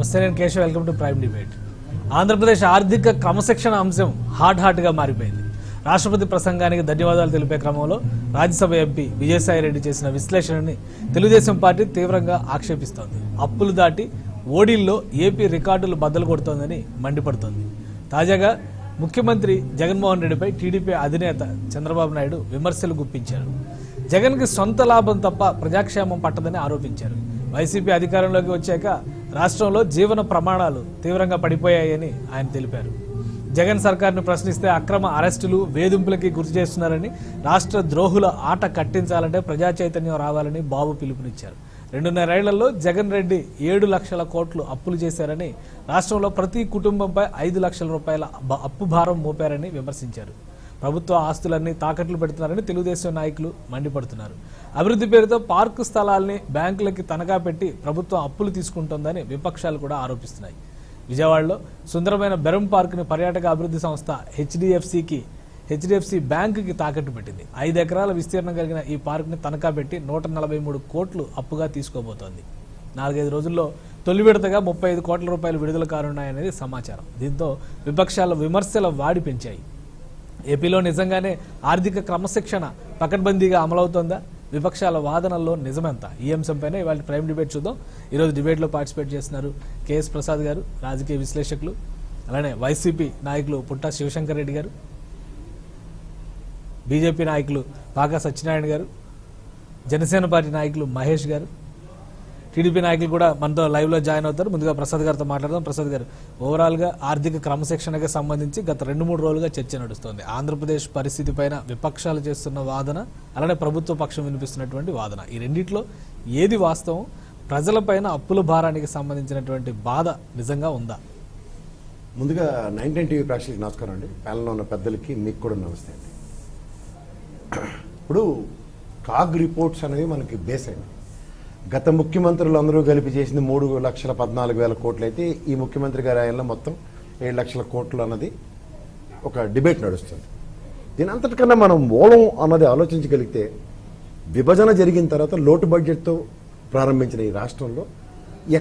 నమస్తే, నేను Keshav. Welcome to prime debate. Andhra Pradesh ఆర్థిక క్రమశిక్షణ అంశం హాట్గా మారిపోయింది. రాష్ట్రపతి ప్రసంగానికి ధన్యవాదాలు తెలిపే క్రమంలో రాజ్యసభ ఎంపీ విజయసాయిరెడ్డి చేసిన విశ్లేషణని తెలుగుదేశం పార్టీ తీవ్రంగా ఆక్షేపిస్తోంది. అప్పులు దాటి ఓడిల్లో ఏపీ రికార్డులు బద్దలు కొడుతోందని మండిపడుతోంది. తాజాగా ముఖ్యమంత్రి జగన్మోహన్ రెడ్డిపై టీడీపీ అధినేత చంద్రబాబు నాయుడు విమర్శలు గుప్పించారు. జగన్కి సొంత లాభం తప్ప ప్రజాక్షేమం పట్టదని ఆరోపించారు. వైసీపీ అధికారంలోకి వచ్చాక రాష్ట్రంలో జీవన ప్రమాణాలు తీవ్రంగా పడిపోయాయని ఆయన తెలిపారు. జగన్ సర్కార్ను ప్రశ్నిస్తే అక్రమ అరెస్టులు, వేధింపులకి గురి చేస్తున్నారని, రాష్ట్ర ద్రోహుల ఆట కట్టించాలంటే ప్రజా చైతన్యం రావాలని బాబు పిలుపునిచ్చారు. 2.5 ఏళ్లలో జగన్ రెడ్డి 7 లక్షల కోట్లు అప్పులు చేశారని, రాష్ట్రంలో ప్రతి కుటుంబంపై 5 లక్షల రూపాయల అప్పు భారం మోపారని విమర్శించారు. ప్రభుత్వ ఆస్తులన్నీ తాకట్లు పెడుతున్నారని తెలుగుదేశం నాయకులు మండిపడుతున్నారు. అభివృద్ధి పేరుతో పార్కు స్థలాల్ని బ్యాంకులకి తనఖా పెట్టి ప్రభుత్వం అప్పులు తీసుకుంటోందని విపక్షాలు కూడా ఆరోపిస్తున్నాయి. విజయవాడలో సుందరమైన బెరం పార్కుని పర్యాటక అభివృద్ధి సంస్థ హెచ్డిఎఫ్సి బ్యాంకుకి తాకట్టు పెట్టింది. 5 ఎకరాల విస్తీర్ణం కలిగిన ఈ పార్కుని తనఖా పెట్టి 143 కోట్లు అప్పుగా తీసుకోబోతోంది. 4-5 రోజుల్లో తొలి విడతగా 35 కోట్ల రూపాయలు విడుదల కానున్నాయనేది సమాచారం. దీంతో విపక్షాల విమర్శల వాడి పెంచాయి. ఏపీలో నిజంగానే ఆర్థిక క్రమశిక్షణ పకడ్బందీగా అమలవుతోందా? విపక్షాల వాదనల్లో నిజమెంత? ఈ అంశంపైన ఇవాళ ప్రైమ్ డిబేట్ చూద్దాం. ఈరోజు డిబేట్లో పార్టిసిపేట్ చేస్తున్నారు కేఎస్ ప్రసాద్ గారు, రాజకీయ విశ్లేషకులు, అలానే వైసీపీ నాయకులు పుట్టా శివశంకర్ రెడ్డి గారు, బీజేపీ నాయకులు పాకా సత్యనారాయణ గారు, జనసేన పార్టీ నాయకులు మహేష్ గారు, టీడీపీ నాయకులు కూడా మనతో లైవ్లో జాయిన్ అవుతారు. ముందుగా ప్రసాద్ గారితో మాట్లాడదాం. ప్రసాద్ గారు, ఓవరాల్గా ఆర్థిక క్రమశిక్షణకి సంబంధించి గత 2-3 రోజులుగా చర్చ నడుస్తోంది. ఆంధ్రప్రదేశ్ పరిస్థితి పైన విపక్షాలు చేస్తున్న వాదన, అలానే ప్రభుత్వ పక్షం వినిపిస్తున్నటువంటి వాదన, ఈ రెండిట్లో ఏది వాస్తవం? ప్రజలపైన అప్పుల భారానికి సంబంధించినటువంటి బాధ నిజంగా ఉందా? ముందుగా 910 టీవీ ప్రేక్షకులకు నమస్కారం అండి. ప్యానల్లో ఉన్న పెద్దలకి మీకు కూడా నమస్తే అండి. ఇప్పుడు కాగ్ రిపోర్ట్స్ అనేవి మనకి బేస్ అయింది. గత ముఖ్యమంత్రులు అందరూ కలిపి చేసింది 3,14,000 కోట్లు అయితే, ఈ ముఖ్యమంత్రి గారి ఆయనలో మొత్తం 7 లక్షల కోట్లు అన్నది ఒక డిబేట్ నడుస్తుంది. దీని అంతటికన్నా మనం మూలం అన్నది ఆలోచించగలిగితే, విభజన జరిగిన తర్వాత లోటు బడ్జెట్తో ప్రారంభించిన ఈ రాష్ట్రంలో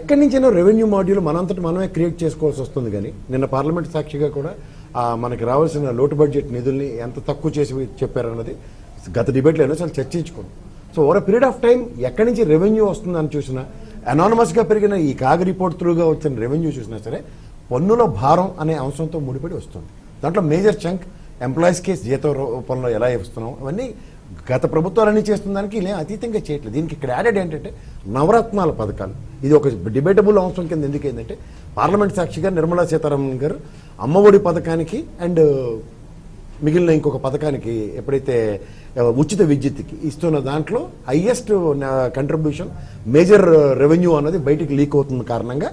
ఎక్కడి నుంచైనా రెవెన్యూ మాడ్యూల్ మనంతటి మనమే క్రియేట్ చేసుకోవాల్సి వస్తుంది. కానీ నిన్న పార్లమెంట్ సాక్షిగా కూడా మనకి రావాల్సిన లోటు బడ్జెట్ నిధుల్ని ఎంత తక్కువ చేసి చెప్పారన్నది గత డిబేట్లో ఎన్నోసార్లు చర్చించుకున్నాం. So over period of time ఎక్కడి నుంచి రెవెన్యూ వస్తుందని చూసినా, అనానమస్గా పెరిగిన ఈ కాగ్ రిపోర్ట్ త్రూగా వచ్చిన రెవెన్యూ చూసినా సరే పన్నుల భారం అనే అంశంతో ముడిపడి వస్తుంది. దాంట్లో మేజర్ చంక్ ఎంప్లాయీస్కి జీతం రూపంలో ఎలా ఇస్తున్నాం, అవన్నీ గత ప్రభుత్వాలన్నీ చేస్తున్న దానికి ఇలా అతీతంగా చేయట్లేదు. దీనికి ఇక్కడ యాడెడ్ ఏంటంటే నవరత్నాల పథకాలు. ఇది ఒక డిబేటబుల్ అంశం కింద ఎందుకు ఏంటంటే, పార్లమెంట్ సాక్షిగా నిర్మలా సీతారామన్ గారు అమ్మఒడి పథకానికి అండ్ మిగిలిన ఇంకొక పథకానికి ఎప్పుడైతే ఉచిత విద్యుత్కి ఇస్తున్న దాంట్లో హైయెస్ట్ కంట్రిబ్యూషన్, మేజర్ రెవెన్యూ అన్నది బయటికి లీక్ అవుతున్న కారణంగా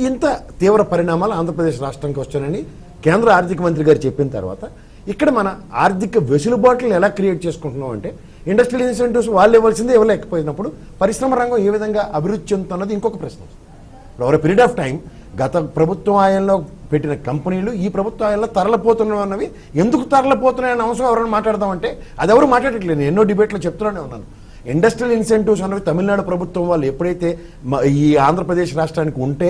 ఇంత తీవ్ర పరిణామాలు ఆంధ్రప్రదేశ్ రాష్ట్రానికి వచ్చానని కేంద్ర ఆర్థిక మంత్రి గారు చెప్పిన తర్వాత, ఇక్కడ మన ఆర్థిక వెసులుబాట్లను ఎలా క్రియేట్ చేసుకుంటున్నాం అంటే, ఇండస్ట్రియల్ ఇన్సెంటివ్స్ వాళ్ళు ఇవ్వాల్సిందే ఇవ్వలేకపోయినప్పుడు పరిశ్రమ రంగం ఏ విధంగా అభివృద్ధి చెందుతున్నది ఇంకొక ప్రశ్న. ఓవర్ పీరియడ్ ఆఫ్ టైం గత ప్రభుత్వం ఆయనలో పెట్టిన కంపెనీలు ఈ ప్రభుత్వం ఆయనలో తరలిపోతున్నవి ఎందుకు తరలిపోతున్నాయన్న అంశం ఎవరైనా మాట్లాడదామంటే అది ఎవరు మాట్లాడట్లేదు. నేను ఎన్నో డిబేట్లో చెప్తూనే ఉన్నాను. ఇండస్ట్రియల్ ఇన్సెంటివ్స్ అనేవి తమిళనాడు ప్రభుత్వం వాళ్ళు ఎప్పుడైతే ఈ ఆంధ్రప్రదేశ్ రాష్ట్రానికి ఉంటే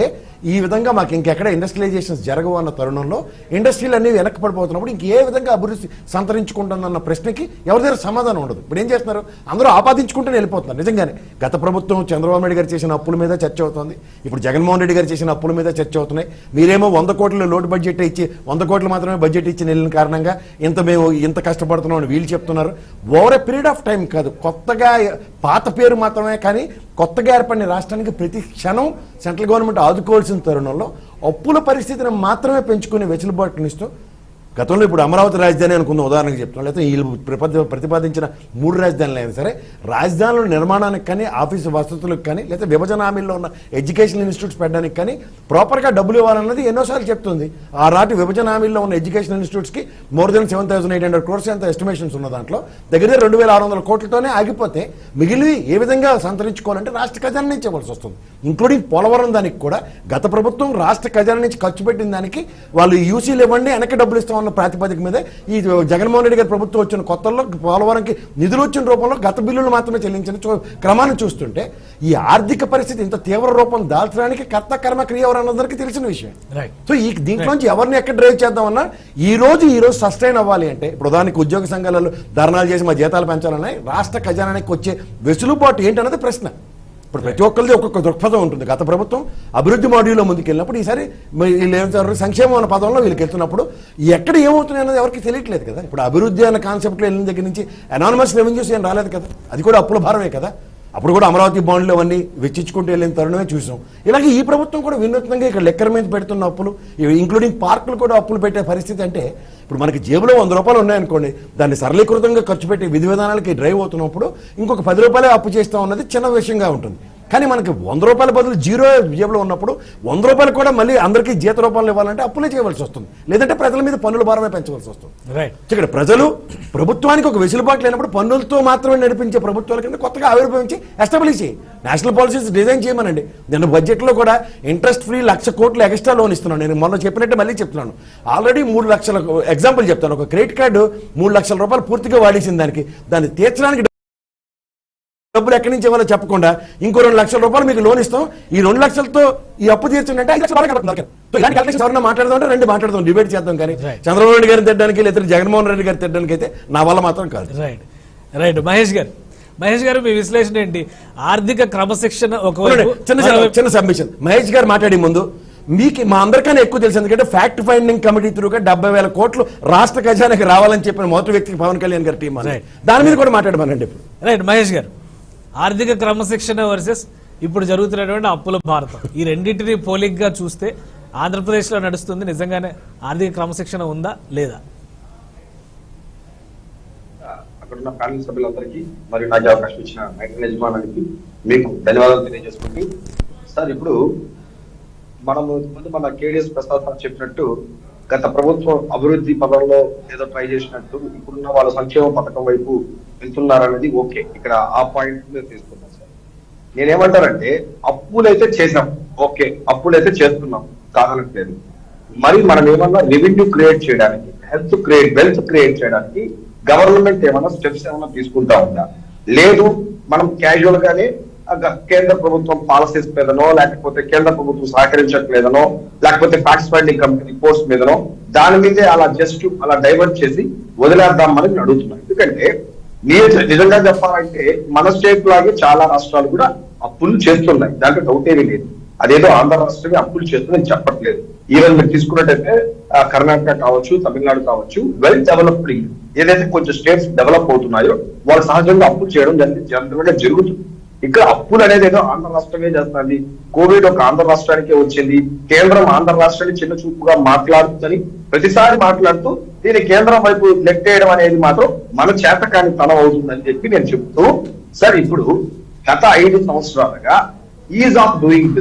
ఈ విధంగా మాకు ఇంకెక్కడ ఇండస్ట్రియలైజేషన్స్ జరగవు అన్న తరుణంలో ఇండస్ట్రీలు అనేవి వెనక్కి పడిపోతున్నప్పుడు ఇంకే విధంగా అభివృద్ధి సంతరించుకుంటుందన్న ప్రశ్నకి ఎవరి దగ్గర సమాధానం ఉండదు. ఇప్పుడు ఏం చేస్తున్నారు, అందరూ ఆపాదించుకుంటూనే వెళ్ళిపోతున్నారు. నిజంగానే గత ప్రభుత్వం చంద్రబాబు నాయుడు గారు చేసిన అప్పుల మీద చర్చ అవుతుంది, ఇప్పుడు జగన్మోహన్ రెడ్డి గారు చేసిన అప్పుల మీద చర్చ అవుతున్నాయి. మీరేమో 100 కోట్ల లోటు బడ్జెట్ ఇచ్చి 100 కోట్లు మాత్రమే బడ్జెట్ ఇచ్చి వెళ్ళిన కారణంగా మేము ఇంత కష్టపడుతున్నాం అని వీళ్ళు చెప్తున్నారు. Over a period of time కాదు, కొత్తగా పాత పేరు మాత్రమే కానీ కొత్తగా ఏర్పడిన రాష్ట్రానికి ప్రతి క్షణం సెంట్రల్ గవర్నమెంట్ ఆదుకోవాల్సిన తరుణంలో అప్పుల పరిస్థితిని మాత్రమే పెంచుకునే వెసులుబాటునిస్తూ, గతంలో ఇప్పుడు అమరావతి రాజధాని అనుకున్న ఉదాహరణకు చెప్తున్నాం, లేకపోతే వీళ్ళు ప్రతిపాదించిన 3 రాజధానులు అయినా సరే రాజధానుల నిర్మాణానికి కానీ, ఆఫీసు వసతులకు కానీ, లేకపోతే విభజన హామీల్లో ఉన్న ఎడ్యుకేషనల్ ఇన్స్టిట్యూట్స్ పెట్టడానికి కానీ ప్రాపర్గా డబ్బులు ఇవ్వాలన్నది ఎన్నోసార్లు చెప్తుంది. ఆ రాటి విభజన హామీల్లో ఉన్న ఎడ్యుకేషనల్ ఇన్స్టిట్యూట్స్కి మోర్ దెన్ 7,800 crores ఎంత ఎస్టిమేషన్స్ ఉన్న దాంట్లో దగ్గర 2,600 కోట్లతోనే ఆగిపోతే మిగిలివి ఏ విధంగా సంతరించుకోవాలంటే రాష్ట్ర ఖజానా నుంచి ఇవ్వాల్సి వస్తుంది. ఇంక్లూడింగ్ పోలవరం దానికి కూడా గత ప్రభుత్వం రాష్ట్ర ఖజానా నుంచి ఖర్చు పెట్టిన దానికి వాళ్ళు యూసీలు ఇవ్వండి వెనక్కి డబ్బులు ఇస్తాం ఉన్న ప్రాతిపదిక మీద ఈ జగన్మోహన్ రెడ్డి గారి ప్రభుత్వం వచ్చిన కొత్తల్లో పోలవరంకి నిధులు వచ్చిన రూపంలో గత బిల్లులు మాత్రమే చెల్లించిన క్రమాన్ని చూస్తుంటే ఈ ఆర్థిక పరిస్థితి ఇంత తీవ్ర రూపం దాల్చడానికి కర్త కర్మ క్రియ ఎవరన్నదరికి తెలిసిన విషయం. సో ఈ దీంట్లోంచి ఎవరిని ఎక్కడ డ్రైవ్ చేద్దామన్నా ఈ రోజు సస్టైన్ అవ్వాలి అంటే ఇప్పుడు ఉదాహరణకి ఉద్యోగ సంఘాలలో ధర్నాలు చేసి మా జీతాలు పెంచాలన్నాయి, రాష్ట్ర ఖజానానికి వచ్చే వెసులుబాటు ఏంటన్నది ప్రశ్న. ఇప్పుడు ప్రతి ఒక్కరిది ఒక్కొక్క దృక్పథం ఉంటుంది. గత ప్రభుత్వం అభివృద్ధి మాడ్యూల్లో ముందుకెళ్ళినప్పుడు ఈసారి వీళ్ళు ఏమంటారు సంక్షేమం అన్న పదంలో వీళ్ళకి వెళ్తున్నప్పుడు ఎక్కడ ఏమవుతున్నాయి అన్నది ఎవరికి తెలియట్లేదు కదా. ఇప్పుడు అభివృద్ధి అన్న కాన్సెప్ట్లో వెళ్ళిన దగ్గర నుంచి ఎనానమస్ రెవెన్యూస్ ఏం రాలేదు కదా, అది కూడా అప్పుల భారమే కదా. అప్పుడు కూడా అమరావతి బాండ్లు అవన్నీ వెచ్చించుకుంటూ వెళ్ళిన తరుణమే చూసాం. ఇలాగే ఈ ప్రభుత్వం కూడా వినూత్నంగా ఇక్కడ లెక్కల మీద పెడుతున్న అప్పులు, ఇంక్లూడింగ్ పార్కులు కూడా అప్పులు పెట్టే పరిస్థితి. అంటే ఇప్పుడు మనకి జేబులో 100 రూపాయలు ఉన్నాయనుకోండి, దాన్ని సరళీకృతంగా ఖర్చు పెట్టే విధి విధానాలకి డ్రైవ్ అవుతున్నప్పుడు ఇంకొక 10 రూపాయలే అప్పు చేస్తాం అన్నది చిన్న విషయంగా ఉంటుంది. కానీ మనకి 100 రూపాయల బదులు 0 జేబులో ఉన్నప్పుడు 100 రూపాయలు కూడా మళ్ళీ అందరికీ జీత రూపాయలు ఇవ్వాలంటే అప్పులే చేయవలసి వస్తుంది, లేదంటే ప్రజల మీద పన్నుల భారమే పెంచవలసి వస్తుంది. ఇక్కడ ప్రజలు ప్రభుత్వానికి ఒక వెసులుబాటు లేనప్పుడు పన్నులతో మాత్రమే నడిపించే ప్రభుత్వాల కింద కొత్తగా ఆవిర్భవించి ఎస్టాబ్లిష్ చేయి, నేషనల్ పాలసీస్ డిజైన్ చేయమనండి. నేను బడ్జెట్లో కూడా ఇంట్రెస్ట్ ఫ్రీ 1,00,000 కోట్లు ఎక్స్ట్రా లోన్ ఇస్తున్నాను. నేను మొన్న చెప్పినట్టు మళ్ళీ చెప్తున్నాను. ఆల్రెడీ 3 లక్షల ఎగ్జాంపుల్ చెప్తాను. ఒక క్రెడిట్ కార్డు 3 లక్షల రూపాయలు పూర్తిగా వాడేసిన దాన్ని తీర్చడానికి డబ్బులు ఎక్కడి నుంచి ఇవ్వాలో చెప్పకుండా ఇంకో 2 లక్షల రూపాయలు మీకు లోన్ ఇస్తాం, ఈ 2 లక్షలతో ఈ అప్పు తీర్చండి 5 లక్షలు ఎవరైనా మాట్లాడదాం అంటే మాట్లాడదాం, డిబేట్ చేద్దాం. కానీ చంద్రబాబు నాయుడు గారిని తిట్టడానికి లేదా జగన్మోహన్ రెడ్డి గారిని తిట్టడానికి అయితే నా వల్ల మాత్రం కాదు. రైట్ మహేష్ గారు మీ విశ్లేషణ ఏంటి? ఆర్థిక క్రమశిక్షణ చిన్న సబ్మిషన్. మహేష్ గారు మాట్లాడే ముందు మీకు మా అందరికన్నా ఎక్కువ తెలుసు, ఎందుకంటే ఫ్యాక్ట్ ఫైండింగ్ కమిటీ త్రూగా 70,000 కోట్లు రాష్ట్ర ఖజానాకి రావాలని చెప్పిన మొదటి వ్యక్తికి పవన్ కళ్యాణ్ గారి టీం, దాని మీద కూడా మాట్లాడమనండి ఇప్పుడు. రైట్ మహేష్ గారు, ఆర్థిక క్రమశిక్షణ వర్సెస్ ఇప్పుడు జరుగుతున్నటువంటి అప్పుల భారతం, ఈ రెండింటిని పోలికగా చూస్తే ఆంధ్రప్రదేశ్లో నడుస్తుంది నిజంగానే ఆర్థిక క్రమశిక్షణ ఉందా లేదా? అక్కడున్న ప్యానల్ సభ్యులందరికీ మరియు నాకు అవకాశం ఇచ్చిన మైక్రో యజమానానికి మీకు ధన్యవాదాలు తెలియజేసుకుంటూ, సార్ ఇప్పుడు మనము మన కేడీఎస్ ప్రసాద్ సార్ చెప్పినట్టు గత ప్రభుత్వం అభివృద్ధి పదంలో ఏదో ట్రై చేసినట్టు ఇప్పుడున్న వాళ్ళ సంక్షేమ పథకం వైపు వెళ్తున్నారనేది ఓకే, ఇక్కడ ఆ పాయింట్ మీద తీసుకున్నాం సార్. నేనేమంటానంటే అప్పులైతే చేసాం, ఓకే అప్పులైతే చేస్తున్నాం కాదనట్లేదు. మరి మనం ఏమన్నా రెవెన్యూ క్రియేట్ చేయడానికి, వెల్త్ క్రియేట్ చేయడానికి గవర్నమెంట్ ఏమన్నా స్టెప్స్ ఏమన్నా తీసుకుంటా ఉందా? లేదు మనం క్యాజువల్ గానే కేంద్ర ప్రభుత్వం పాలసీస్ మీదనో, లేకపోతే కేంద్ర ప్రభుత్వం సహకరించట్లేదనో, లేకపోతే ఫ్యాక్స్ ఫైండింగ్ కమిటీ రిపోర్ట్స్ మీదనో దాని మీదే అలా డైవర్ట్ చేసి వదిలేద్దామని అడుగుతున్నాను. ఎందుకంటే నిజంగా చెప్పాలంటే మన స్టేట్ లాగే చాలా రాష్ట్రాలు కూడా అప్పులు చేస్తున్నాయి, దాంట్లో డౌట్ ఏమీ లేదు. అదేదో ఆంధ్ర రాష్ట్రమే అప్పులు చేస్తుందని చెప్పట్లేదు. ఈవెన్ మీరు తీసుకున్నట్టయితే కర్ణాటక కావచ్చు, తమిళనాడు కావచ్చు, వెల్ డెవలప్డ్ ఏదైతే కొంచెం స్టేట్స్ డెవలప్ అవుతున్నాయో వాళ్ళు సహజంగా అప్పులు చేయడం జనరల్గా జరుగుతుంది. ఇక్కడ అప్పులు అనేది ఏదో ఆంధ్ర రాష్ట్రమే చేస్తుంది, కోవిడ్ ఒక ఆంధ్ర రాష్ట్రానికే వచ్చింది, కేంద్రం ఆంధ్ర రాష్ట్రాన్ని చిన్న చూపుగా మాట్లాడుతుందని ప్రతిసారి మాట్లాడుతూ దీన్ని కేంద్రం వైపు నెట్టేయడం అనేది మాత్రం మన చేతకాని తనం అవుతుందని చెప్పి నేను చెప్తూ, సార్ ఇప్పుడు గత 5 సంవత్సరాలుగా ఈజ్ ఆఫ్ డూయింగ్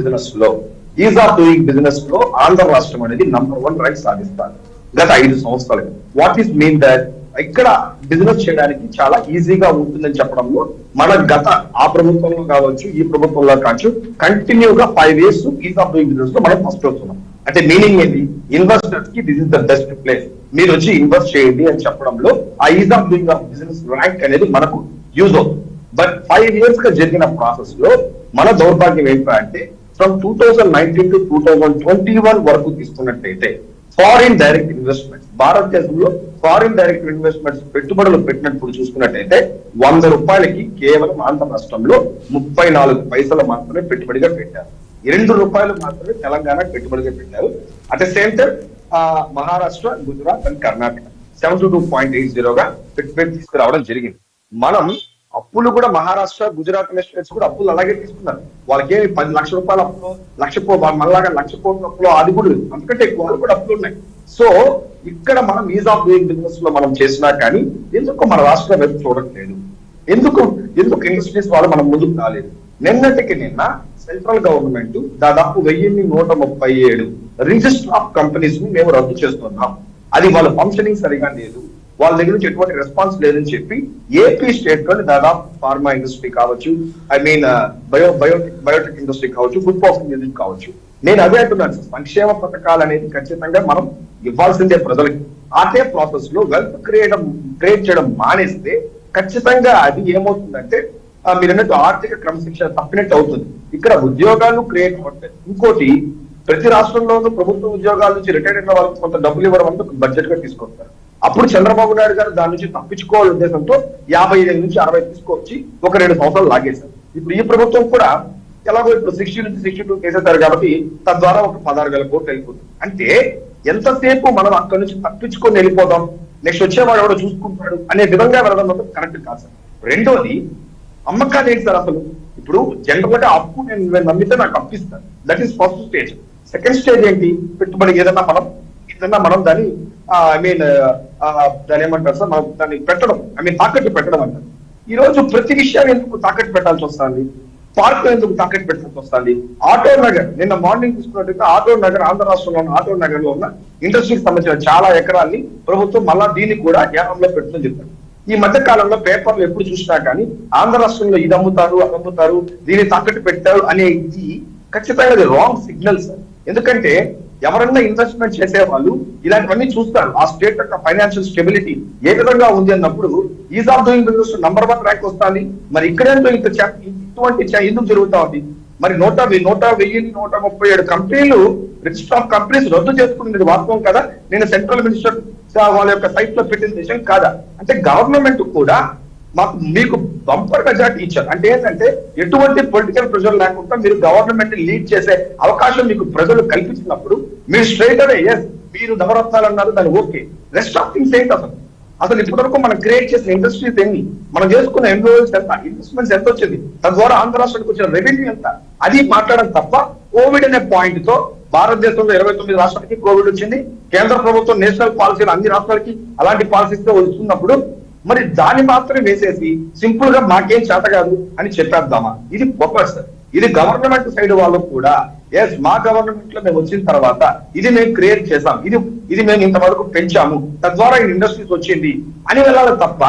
బిజినెస్ లో ఆంధ్ర రాష్ట్రం అనేది నంబర్ 1 ర్యాంక్ సాధిస్తారు గత 5 సంవత్సరాలుగా. What is mean that? ఇక్కడ బిజినెస్ చేయడానికి చాలా ఈజీగా ఉంటుందని చెప్పడంలో మన గత ఆ ప్రభుత్వంలో కావచ్చు, ఈ ప్రభుత్వంలో కావచ్చు, కంటిన్యూగా 5 years is of doing business లో మనం ఫస్ట్ అవుతున్నాం. అంటే మీనింగ్ ఏంటి? ఇన్వెస్టర్స్ కి this is the best place, మీరు వచ్చి ఇన్వెస్ట్ చేయండి అని చెప్పడంలో ఆ is of doing of business rank అనేది మనకు యూజ్ అవుతుంది. బట్ 5 years గా జరిగిన ప్రాసెస్ లో మన దౌర్భాగ్యం ఏంటంటే ఫ్రమ్ 2019 to 2021 వరకు తీసుకున్నట్టయితే ఫారిన్ డైరెక్ట్ ఇన్వెస్ట్మెంట్స్, భారతదేశంలో ఫారిన్ డైరెక్ట్ ఇన్వెస్ట్మెంట్స్ పెట్టుబడులు పెట్టినప్పుడు చూసుకున్నట్టయితే 100 రూపాయలకి కేవలం ఆంధ్ర రాష్ట్రంలో 34 పైసలు మాత్రమే పెట్టుబడిగా పెట్టారు. 2 రూపాయలు మాత్రమే తెలంగాణ పెట్టుబడిగా పెట్టారు. At the same time Maharashtra, Gujarat and Karnataka 72.80 గా పెట్టుబడి తీసుకురావడం జరిగింది. మనం అప్పులు కూడా మహారాష్ట్ర, గుజరాత్ అనే స్టేట్స్ కూడా అప్పులు అలాగే తీసుకున్నారు. వాళ్ళకి 10 లక్షల రూపాయల అప్పులు, మళ్ళాగా 1,00,000 కోట్ల అప్పులు అది కూడా అంతకంటే ఎక్కువ వాళ్ళు కూడా అప్పులు ఉన్నాయి. సో ఇక్కడ మనం ఈజ్ ఆఫ్ డూయింగ్ బిజినెస్ లో మనం చేసినా కానీ ఎందుకు మన రాష్ట్రం వైపు చూడట్లేదు? ఎందుకు ఇండస్ట్రీస్ వాళ్ళు మనం ముందుకు రాలేదు? నిన్నటికి నిన్న సెంట్రల్ గవర్నమెంట్ దాదాపు 1137 రిజిస్టర్ ఆఫ్ కంపెనీస్ ని మేము రద్దు చేస్తున్నాం. అది వాళ్ళ ఫంక్షనింగ్ సరిగా లేదు, వాళ్ళ దగ్గర నుంచి ఎటువంటి రెస్పాన్స్ లేదని చెప్పి ఏపీ స్టేట్ లో దాదాపు ఫార్మా ఇండస్ట్రీ కావచ్చు, బయోటెక్ ఇండస్ట్రీ కావచ్చు, ఫుడ్ ప్రాసెసింగ్ ఇండస్ట్రీ కావచ్చు. నేను అదే అంటున్నాను, సంక్షేమ పథకాలు అనేది ఖచ్చితంగా మనం ఇవ్వాల్సిందే ప్రజలకి. అదే ప్రాసెస్ లో వెల్త్ క్రియేట్ చేయడం మానేస్తే ఖచ్చితంగా అది ఏమవుతుందంటే మీరు అన్నట్టు ఆర్థిక క్రమశిక్షణ తప్పినట్టు అవుతుంది. ఇక్కడ ఉద్యోగాలు క్రియేట్ అవుతాయి. ఇంకోటి, ప్రతి రాష్ట్రంలోనూ ప్రభుత్వ ఉద్యోగాల నుంచి రిటైర్ అయిన వాళ్ళకి కొంత డబ్బులు ఇవ్వడం అంటే బడ్జెట్ గా తీసుకొస్తారు. అప్పుడు చంద్రబాబు నాయుడు గారు దాని నుంచి తప్పించుకోవాలనే ఉద్దేశంతో 55 నుంచి 60 తీసుకొచ్చి ఒక 2 సంవత్సరాలు లాగేశారు. ఇప్పుడు ఈ ప్రభుత్వం కూడా ఎలాగో ఇప్పుడు 60 నుంచి 62 చేసేసారు కాబట్టి తద్వారా ఒక 16,000 కోట్లు వెళ్ళిపోతుంది. అంటే ఎంతసేపు మనం అక్కడి నుంచి తప్పించుకొని వెళ్ళిపోదాం, నెక్స్ట్ వచ్చేవాడు ఎవడో చూసుకుంటాడు అనే విధంగా వెళ్ళడం కరెక్ట్ కాదు సార్. రెండోది, అమ్మకాలు ఏంటి సార్ అసలు? ఇప్పుడు జనరల్ గా అప్పు నేను నమ్మితే నాకు అప్పిస్తాను, that is first stage. Second stage ఏంటి? పెట్టుబడి ఏదన్నా మనం దాన్ని దాని ఏమంటారు సార్, మనం దాన్ని పెట్టడం, తాకట్టు పెట్టడం అంటారు. ఈ రోజు ప్రతి విషయాన్ని ఎందుకు తాకట్టు పెట్టాల్సి వస్తుంది? పార్క్ ఎందుకు తాకట్టు పెట్టాల్సి వస్తుంది? ఆటో నగర్, నిన్న మార్నింగ్ తీసుకున్నట్టయితే ఆటో నగర్, ఆంధ్ర రాష్ట్రంలో ఉన్న ఆటో నగర్ లో ఉన్న ఇండస్ట్రీకి సంబంధించిన చాలా ఎకరాల్ని ప్రభుత్వం మళ్ళా దీన్ని కూడా జ్ఞానంలో పెడుతుందని చెప్పారు. ఈ మధ్య కాలంలో పేపర్లు ఎప్పుడు చూసినా కానీ ఆంధ్ర రాష్ట్రంలో ఇది అమ్ముతారు, అది అమ్ముతారు, దీన్ని తాకట్టు పెట్టారు అనే ఇది ఖచ్చితంగా అది రాంగ్ సిగ్నల్ సార్. ఎందుకంటే ఎవరన్నా ఇన్వెస్ట్మెంట్ చేసే వాళ్ళు ఇలాంటివన్నీ చూస్తారు. ఆ స్టేట్ యొక్క ఫైనాన్షియల్ స్టెబిలిటీ ఏ విధంగా ఉంది అన్నప్పుడు is of doing business number 1 rank వస్తుంది. మరి ఇక్కడేంటో ఇటువంటి ఎందుకు జరుగుతా ఉంది? మరి 137 కంపెనీలు రిజిస్టర్ ఆఫ్ కంపెనీస్ రద్దు చేసుకునేది వాస్తవం కదా? నేను సెంట్రల్ మినిస్టర్ వాళ్ళ యొక్క సైట్ లో పెట్టిన విషయం కాదా? అంటే గవర్నమెంట్ కూడా మీకు బంపర్ మెజార్టీ ఇచ్చారు. అంటే ఏంటంటే ఎటువంటి పొలిటికల్ ప్రెషర్ లేకుండా మీరు గవర్నమెంట్ లీడ్ చేసే అవకాశం మీకు ప్రజలు కల్పించినప్పుడు మీరు స్ట్రైట్ అవే ఎస్ మీరు నవరత్నాలు అన్నారు, దాన్ని ఓకే. రెస్ట్ ఆఫ్ థింగ్స్ ఏంటి అసలు ఇప్పటివరకు మనం క్రియేట్ చేసిన ఇండస్ట్రీస్ ఎన్ని, మనం చేసుకున్న ఎంప్లాయీస్ ఎంత, ఇన్వెస్ట్మెంట్స్ ఎంత వచ్చింది, తద్వారా ఆంధ్ర రాష్ట్రానికి వచ్చిన రెవెన్యూ ఎంత, అది మాట్లాడడం తప్ప కోవిడ్ అనే పాయింట్ తో భారతదేశంలో 29 రాష్ట్రాలకి కోవిడ్ వచ్చింది. కేంద్ర ప్రభుత్వం నేషనల్ పాలసీలు అన్ని రాష్ట్రాలకి అలాంటి పాలసీస్ తో వస్తున్నప్పుడు మరి దాన్ని మాత్రమే వేసేసి సింపుల్ గా మాకేం చేత కాదు అని చెప్పేద్దామా? ఇది పొరపాటు సార్. ఇది గవర్నమెంట్ సైడ్ వాళ్ళకు కూడా ఎస్ మా గవర్నమెంట్ లో మేము వచ్చిన తర్వాత ఇది మేము క్రియేట్ చేసాం, ఇది మేము ఇంతవరకు పెంచాము, తద్వారా ఈ ఇండస్ట్రీస్ వచ్చింది అని వెళ్ళాలి తప్ప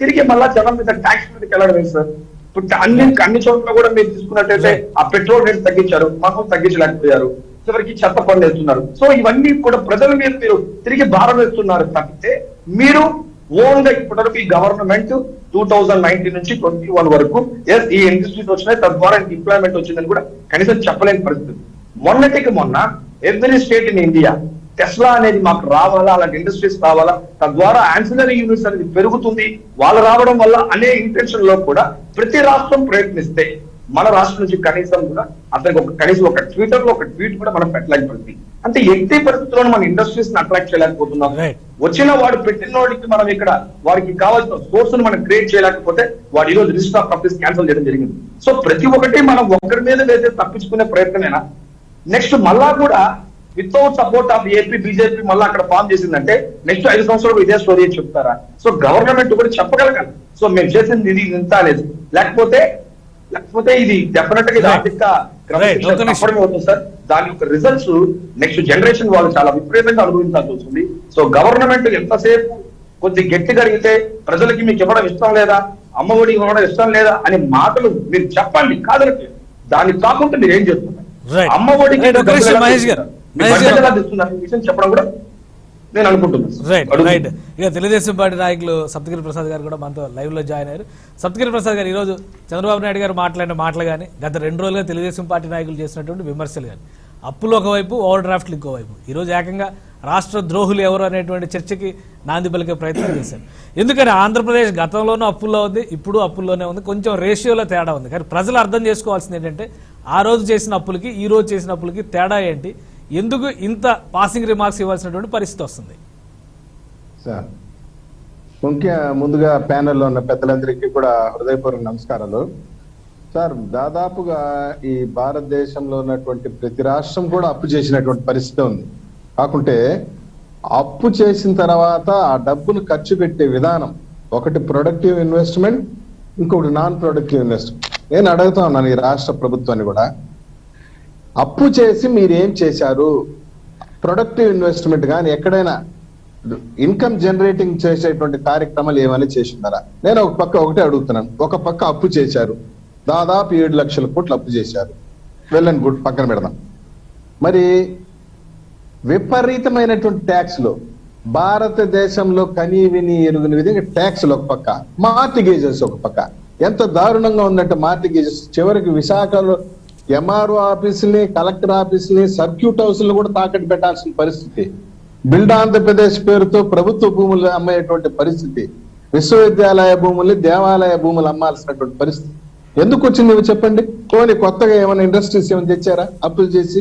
తిరిగి మళ్ళా జనం మీద ట్యాక్స్ మీదకి వెళ్ళడం సార్. ఇప్పుడు అన్ని చోట్ల కూడా మీరు తీసుకున్నట్టయితే ఆ పెట్రోల్ రేట్ తగ్గించారు, మాకు తగ్గించలేకపోయారు, చివరికి చెత్త పనులు వేస్తున్నారు. సో ఇవన్నీ కూడా ప్రజల మీద మీరు తిరిగి భారం వేస్తున్నారు తప్పితే మీరు ఓన్ గా ఇప్పటివరకు ఈ గవర్నమెంట్ 2019 నుంచి 21 వరకు ఎస్ ఈ ఇండస్ట్రీస్ వచ్చినాయి, తద్వారా ఎంప్లాయ్మెంట్ వచ్చిందని కూడా కనీసం చెప్పలేని పరిస్థితి. మొన్నటికి మొన్న every state in India Tesla అనేది మాకు రావాలా, అలాంటి ఇండస్ట్రీస్ రావాలా, తద్వారా ఆన్సిలరీ యూనిట్స్ అనేది పెరుగుతుంది, వాళ్ళు రావడం వల్ల అనే ఇంటెన్షన్ లో కూడా ప్రతి రాష్ట్రం ప్రయత్నిస్తే మన రాష్ట్రం నుంచి కనీసం కూడా అతనికి కనీసం ఒక ట్విట్టర్ లో ఒక ట్వీట్ కూడా మనం పెట్టలేకపోతుంది. అంటే ఎట్టి పరిస్థితుల్లో మన ఇండస్ట్రీస్ ని అట్రాక్ట్ చేయలేకపోతున్నాం. వచ్చిన వాడు పెట్టిన వాడికి మనం ఇక్కడ వాడికి కావాల్సిన సోర్స్ ను మనం క్రియేట్ చేయలేకపోతే వాడు ఈరోజు రిజిస్టర్ ఆఫ్ కంపెనీస్ క్యాన్సిల్ చేయడం జరిగింది. సో ప్రతి ఒక్కటి మనం ఒకరి మీద వేసే తప్పించుకునే ప్రయత్నమేనా? నెక్స్ట్ మళ్ళా కూడా without support of AP BJP మళ్ళీ అక్కడ ఫామ్ చేసిందంటే నెక్స్ట్ 5 సంవత్సరాలు ఇదే స్టోరీ చెప్తారా? సో గవర్నమెంట్ కూడా చెప్పగలగాలి, సో మేము చేసింది ఇది ఇంత అనేది. లేకపోతే ఇది డెఫినెట్ గా ఆర్థిక అవుతుంది సార్. దాని యొక్క రిజల్ట్స్ నెక్స్ట్ జనరేషన్ వాళ్ళు చాలా విపరీతంగా అనుభవించాల్సి వస్తుంది. సో గవర్నమెంట్ ఎంతసేపు కొద్ది గట్టిగా అడిగితే ప్రజలకి మీకు ఇవ్వడం ఇష్టం లేదా, అమ్మఒడి ఇవ్వడం ఇష్టం లేదా అనే మాటలు మీరు చెప్పండి, కాదనట్లేదు. దానికి కాకుండా మీరు ఏం చేస్తున్నారు? అమ్మఒడికి విషయం చెప్పడం కూడా నేను అనుకుంటున్నాను. రైట్. ఇక తెలుగుదేశం పార్టీ నాయకులు సప్తగిరి ప్రసాద్ గారు కూడా మనతో లైవ్ లో జాయిన్ అయ్యారు. సప్తగిరి ప్రసాద్ గారు, ఈ రోజు చంద్రబాబు నాయుడు గారు మాట్లాడిన మాటలు కానీ, గత 2 రోజులుగా తెలుగుదేశం పార్టీ నాయకులు చేసినటువంటి విమర్శలు కానీ, అప్పులు ఒకవైపు, ఓవర్ డ్రాఫ్ట్లు ఇంకోవైపు, ఈ రోజు ఏకంగా రాష్ట్ర ద్రోహులు ఎవరు అనేటువంటి చర్చకి నాంది పలికే ప్రయత్నం చేశారు. ఎందుకని ఆంధ్రప్రదేశ్ గతంలోనూ అప్పుల్లో ఉంది, ఇప్పుడు అప్పుల్లోనే ఉంది, కొంచెం రేషియోలో తేడా ఉంది. కానీ ప్రజలు అర్థం చేసుకోవాల్సింది ఏంటంటే ఆ రోజు చేసిన అప్పులకి ఈ రోజు చేసిన అప్పులకి తేడా ఏంటి, ఎందుకు ఇంత పాసింగ్ రిమార్క్స్ ఇవ్వాల్సినటువంటి పరిస్థితి వస్తుంది? సార్, ముందుగా ప్యానెల్లో ఉన్న పెద్దలందరికీ కూడా హృదయపూర్వక నమస్కారాలు. సార్, దాదాపుగా ఈ భారతదేశంలో ఉన్నటువంటి ప్రతి రాష్ట్రం కూడా అప్పు చేసినటువంటి పరిస్థితి ఉంది. కాకుంటే అప్పు చేసిన తర్వాత ఆ డబ్బును ఖర్చు పెట్టే విధానం, ఒకటి ప్రొడక్టివ్ ఇన్వెస్ట్మెంట్, ఇంకొకటి నాన్ ప్రొడక్టివ్ ఇన్వెస్ట్మెంట్. నేను అడుగుతా ఉన్నాను ఈ రాష్ట్ర ప్రభుత్వాన్ని కూడా, అప్పు చేసి మీరేం చేశారు? ప్రొడక్టివ్ ఇన్వెస్ట్మెంట్ కానీ ఎక్కడైనా ఇన్కమ్ జనరేటింగ్ చేసేటువంటి కార్యక్రమాలు ఏమైనా చేసి ఉన్నారా? నేను ఒక పక్క ఒకటే అడుగుతున్నాను. ఒక పక్క అప్పు చేశారు, దాదాపు 7 లక్షల కోట్లు అప్పు చేశారు, వెళ్ళని గుడ్ పక్కన పెడదాం. మరి విపరీతమైనటువంటి ట్యాక్స్లు, భారతదేశంలో కనీ విని ఎరుగుని విధంగా ట్యాక్స్లు ఒక పక్క, మార్టిగేజెస్ ఒక పక్క. ఎంత దారుణంగా ఉందంటే మార్టిగేజెస్ చివరికి విశాఖలో ఎంఆర్ఓ ఆఫీసుని, కలెక్టర్ ఆఫీసుని, సర్క్యూట్ హౌస్ని కూడా తాకట్టు పెట్టాల్సిన పరిస్థితి. బిల్డ్ ఆంధ్రప్రదేశ్ పేరుతో ప్రభుత్వ భూములు అమ్మేటువంటి పరిస్థితి, విశ్వవిద్యాలయ భూముల్ని, దేవాలయ భూములు అమ్మాల్సినటువంటి పరిస్థితి ఎందుకు వచ్చింది ఇవి చెప్పండి. పోనీ కొత్తగా ఏమైనా ఇండస్ట్రీస్ ఏమైనా తెచ్చారా అప్పులు చేసి?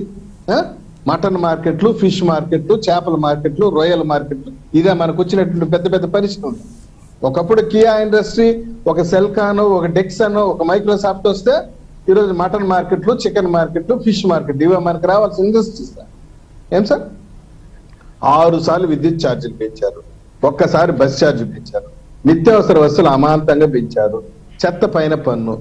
మటన్ మార్కెట్లు, ఫిష్ మార్కెట్లు, చేపల మార్కెట్లు, రొయ్యల మార్కెట్లు, ఇదే మనకు వచ్చినటువంటి పెద్ద పెద్ద పరిస్థితి. ఒకప్పుడు కియా ఇండస్ట్రీ, ఒక సెల్కాను, ఒక డెక్సన్, ఒక మైక్రోసాఫ్ట్ వస్తే ఈరోజు మటన్ మార్కెట్లు, చికెన్ మార్కెట్లు, ఫిష్ మార్కెట్, ఇవే మనకు రావాల్సిన ఇండస్ట్రీస్. ఏం సార్ 6 సార్లు విద్యుత్ ఛార్జీలు పెంచారు, ఒక్కసారి బస్ ఛార్జీలు పెంచారు, నిత్యావసర వస్తువులు అమాంతంగా పెంచారు, చెత్త పైన పన్ను,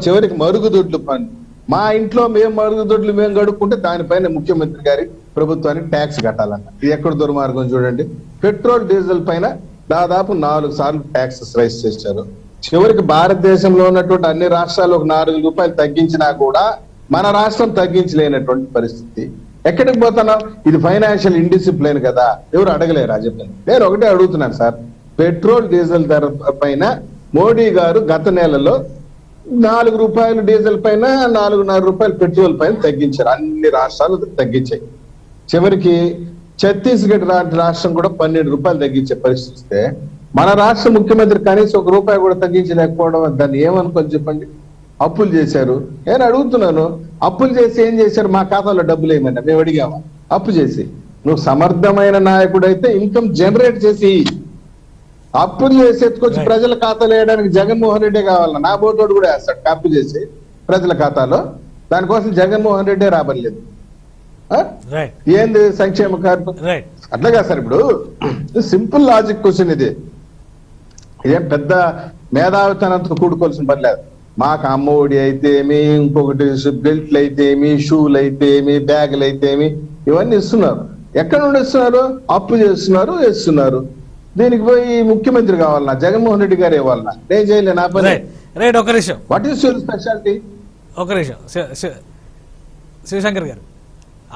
చివరికి మరుగుదొడ్లు పన్ను. మా ఇంట్లో మేము మరుగుదొడ్లు మేము గడుపుకుంటే దానిపైన ముఖ్యమంత్రి గారి ప్రభుత్వానికి ట్యాక్స్ కట్టాలన్న. ఇది ఎక్కడ దుర్మార్గం చూడండి. పెట్రోల్ డీజిల్ పైన దాదాపు 4 సార్లు ట్యాక్సెస్ రైజ్ చేశారు. చివరికి భారతదేశంలో ఉన్నటువంటి అన్ని రాష్ట్రాలు ఒక 4 రూపాయలు తగ్గించినా కూడా మన రాష్ట్రం తగ్గించలేనటువంటి పరిస్థితి. ఎక్కడికి పోతున్నాం? ఇది ఫైనాన్షియల్ ఇండిసిప్లిన్ కదా, ఎవరు అడగలేరు చెప్పండి. నేను ఒకటే అడుగుతున్నాను సార్, పెట్రోల్ డీజిల్ ధర పైన మోడీ గారు గత నెలలో 4 రూపాయలు డీజిల్ పైన, 4.5 రూపాయలు పెట్రోల్ పైన తగ్గించారు. అన్ని రాష్ట్రాలు తగ్గించాయి. చివరికి ఛత్తీస్గఢ్ రాష్ట్రం కూడా 12 రూపాయలు తగ్గించే పరిస్థితి వస్తే మన రాష్ట్ర ముఖ్యమంత్రి కనీసం 1 రూపాయి కూడా తగ్గించలేకపోవడం, దాన్ని ఏమనుకోని చెప్పండి. అప్పులు చేశారు. నేను అడుగుతున్నాను, అప్పులు చేసి ఏం చేశారు? మా ఖాతాలో డబ్బులు ఏమన్నా మేము అడిగామా? అప్పు చేసి. నువ్వు సమర్థమైన నాయకుడు అయితే ఇన్కమ్ జనరేట్ చేసి, అప్పులు చేసి ఎత్తుకొచ్చి ప్రజల ఖాతాలో వేయడానికి జగన్మోహన్ రెడ్డి కావాలన్నా. నా బోటోడు కూడా వేస్తాడు అప్పు చేసి ప్రజల ఖాతాలో. దానికోసం జగన్మోహన్ రెడ్డి రాబడలేదు. ఏంది సంక్షేమ కార్యక్రమం? అట్లాగా సార్. ఇప్పుడు సింపుల్ లాజిక్ క్వశ్చన్ ఇది. ఇదేం పెద్ద మేధావితనంతో కూడుకోవాల్సిన పని లేదు. మాకు అమ్మఒడి అయితే ఏమి, ఇంకొకటి బెల్ట్లు అయితే ఏమి, షూలు అయితే ఏమి, బ్యాగులు అయితే ఏమి, ఇవన్నీ ఇస్తున్నారు. ఎక్కడ నుండి ఇస్తున్నారు? అప్పు చేస్తున్నారు, వేస్తున్నారు. దీనికి పోయి ముఖ్యమంత్రి కావాలన్నా, జగన్మోహన్ రెడ్డి గారు ఇవ్వాలన్నా? నేను చేయలే నా పని. ఒక నిమిషం. What is your speciality? ఒక నిమిషం శివశంకర్ గారు,